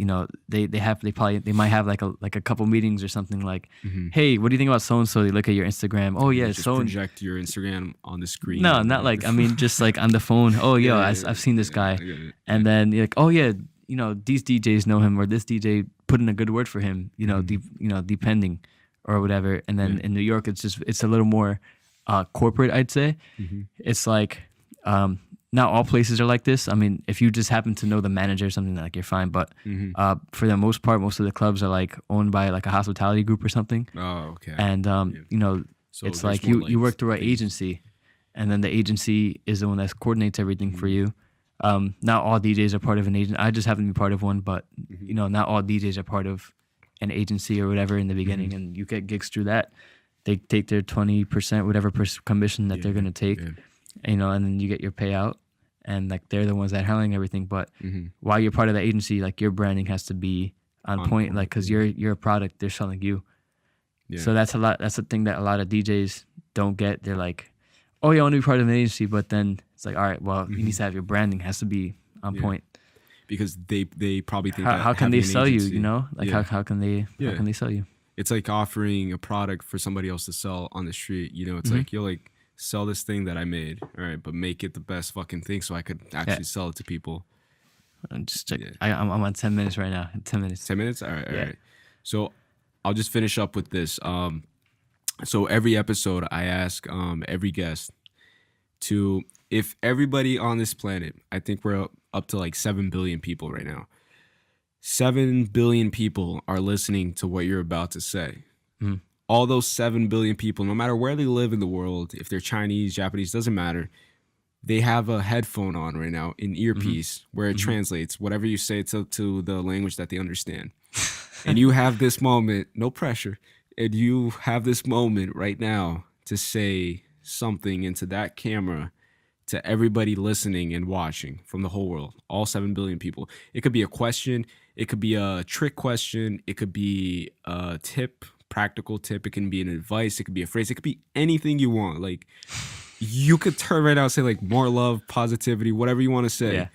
they might have like a couple meetings or something like, hey, what do you think about so-and-so? They look at your Instagram. Oh yeah. Just project your Instagram on the screen. No, not like, just like on the phone. Oh I've seen this guy. And then you're like, oh yeah, these DJs know him, or this DJ put in a good word for him, depending or whatever. And then in New York, it's a little more corporate, I'd say. It's like, not all places are like this. I mean, if you just happen to know the manager or something, like you're fine. But for the most part, most of the clubs are like owned by like a hospitality group or something. Oh, okay. And, so it's like you work through an agency, and then the agency is the one that coordinates everything for you. Not all DJs are part of an agent. I just happen to be part of one, but not all DJs are part of an agency or whatever in the beginning, and you get gigs through that. They take their 20%, whatever commission that they're gonna take, and then you get your payout, and like they're the ones that are handling everything. But while you're part of the agency, like your branding has to be on point, like because you're a product, they're selling you. So that's the thing that a lot of DJs don't get. They're like, oh yeah, I want to be part of an agency, but then it's like, all right, well, you need to have your branding has to be on point. Because they probably think how can they sell you? Like how can they sell you? It's like offering a product for somebody else to sell on the street. It's like you'll like sell this thing that I made, all right, but make it the best fucking thing so I could actually sell it to people. Just check. I'm on 10 minutes right now. 10 minutes. 10 minutes. All right. So I'll just finish up with this. So every episode I ask every guest to, if everybody on this planet, I think we're up to like 7 billion people right now. 7 billion people are listening to what you're about to say. All those 7 billion people, no matter where they live in the world, if they're Chinese, Japanese, doesn't matter. They have a headphone on right now, an earpiece, where it translates whatever you say to the language that they understand. And you have this moment, no pressure, and you have this moment right now to say something into that camera to everybody listening and watching from the whole world, all 7 billion people. It could be a question. It could be a trick question. It could be a tip, practical tip. It can be an advice. It could be a phrase. It could be anything you want. Like, you could turn right now and say like more love, positivity, whatever you want to say. Yeah.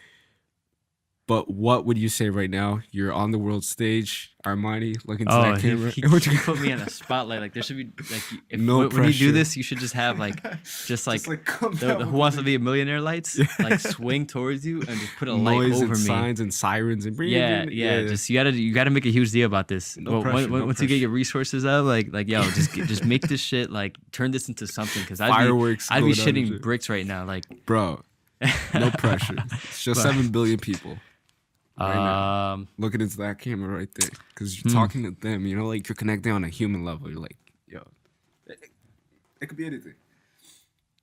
But what would you say right now? You're on the world stage, Armani, looking to that camera. He put me on a spotlight. Like there should be like when you do this, you should just have like the Who Wants to Be a Millionaire lights like swing towards you and just put a light over and me. Signs and sirens and Just you gotta make a huge deal about this. Once you get your resources up, like yo, just make this shit, like turn this into something, because I'd be shitting bricks right now, like bro. No pressure. It's just 7 billion people. Right looking into that camera right there, because you're talking to them, like you're connecting on a human level. You're like, yo, it could be anything.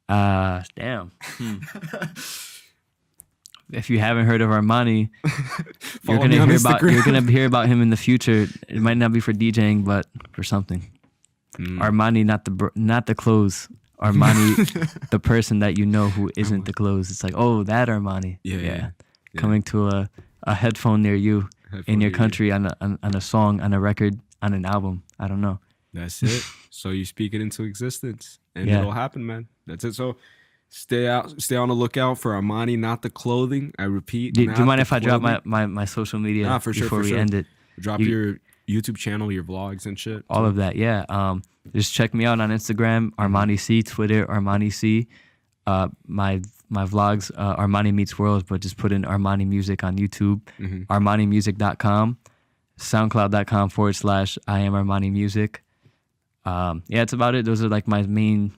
Damn. If you haven't heard of Armani, you're gonna hear about him in the future. It might not be for DJing, but for something. Armani, not the clothes. Armani, the person that you know who isn't the clothes. It's like, oh, that Armani. Yeah. Coming to a headphone near you, in your country, on a song, on a record, on an album. I don't know. That's it. So you speak it into existence, and it'll happen, man. That's it. So stay on the lookout for Armani, not the clothing. I repeat. Do you mind if I drop my social media before we end it? Drop your YouTube channel, your vlogs and shit. All of that, yeah. Just check me out on Instagram, Armani Cee, Twitter, Armani Cee. My vlogs, Armani Meets Worlds, but just put in Armani Music on YouTube, ArmaniMusic.com, SoundCloud.com/I am Armani Music. It's about it. Those are like my main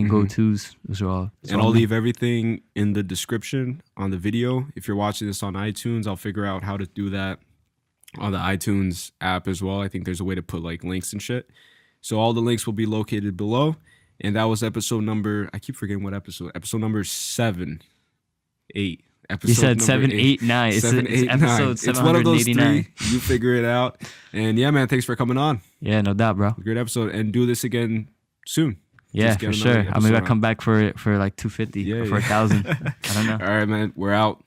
go-tos. Those are all. And I'll leave everything in the description on the video. If you're watching this on iTunes, I'll figure out how to do that on the iTunes app as well. I think there's a way to put like links and shit. So all the links will be located below. And that was episode number, I keep forgetting what episode. Episode number 7, 8. You said 7, 8, 9. It's episode 789. It's one of those 3. You figure it out. And yeah, man, thanks for coming on. Yeah, no doubt, bro. Great episode. And do this again soon. Yeah, for sure. I mean, I'll come back for like 250 or for 1,000. I don't know. All right, man. We're out.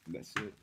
That's it.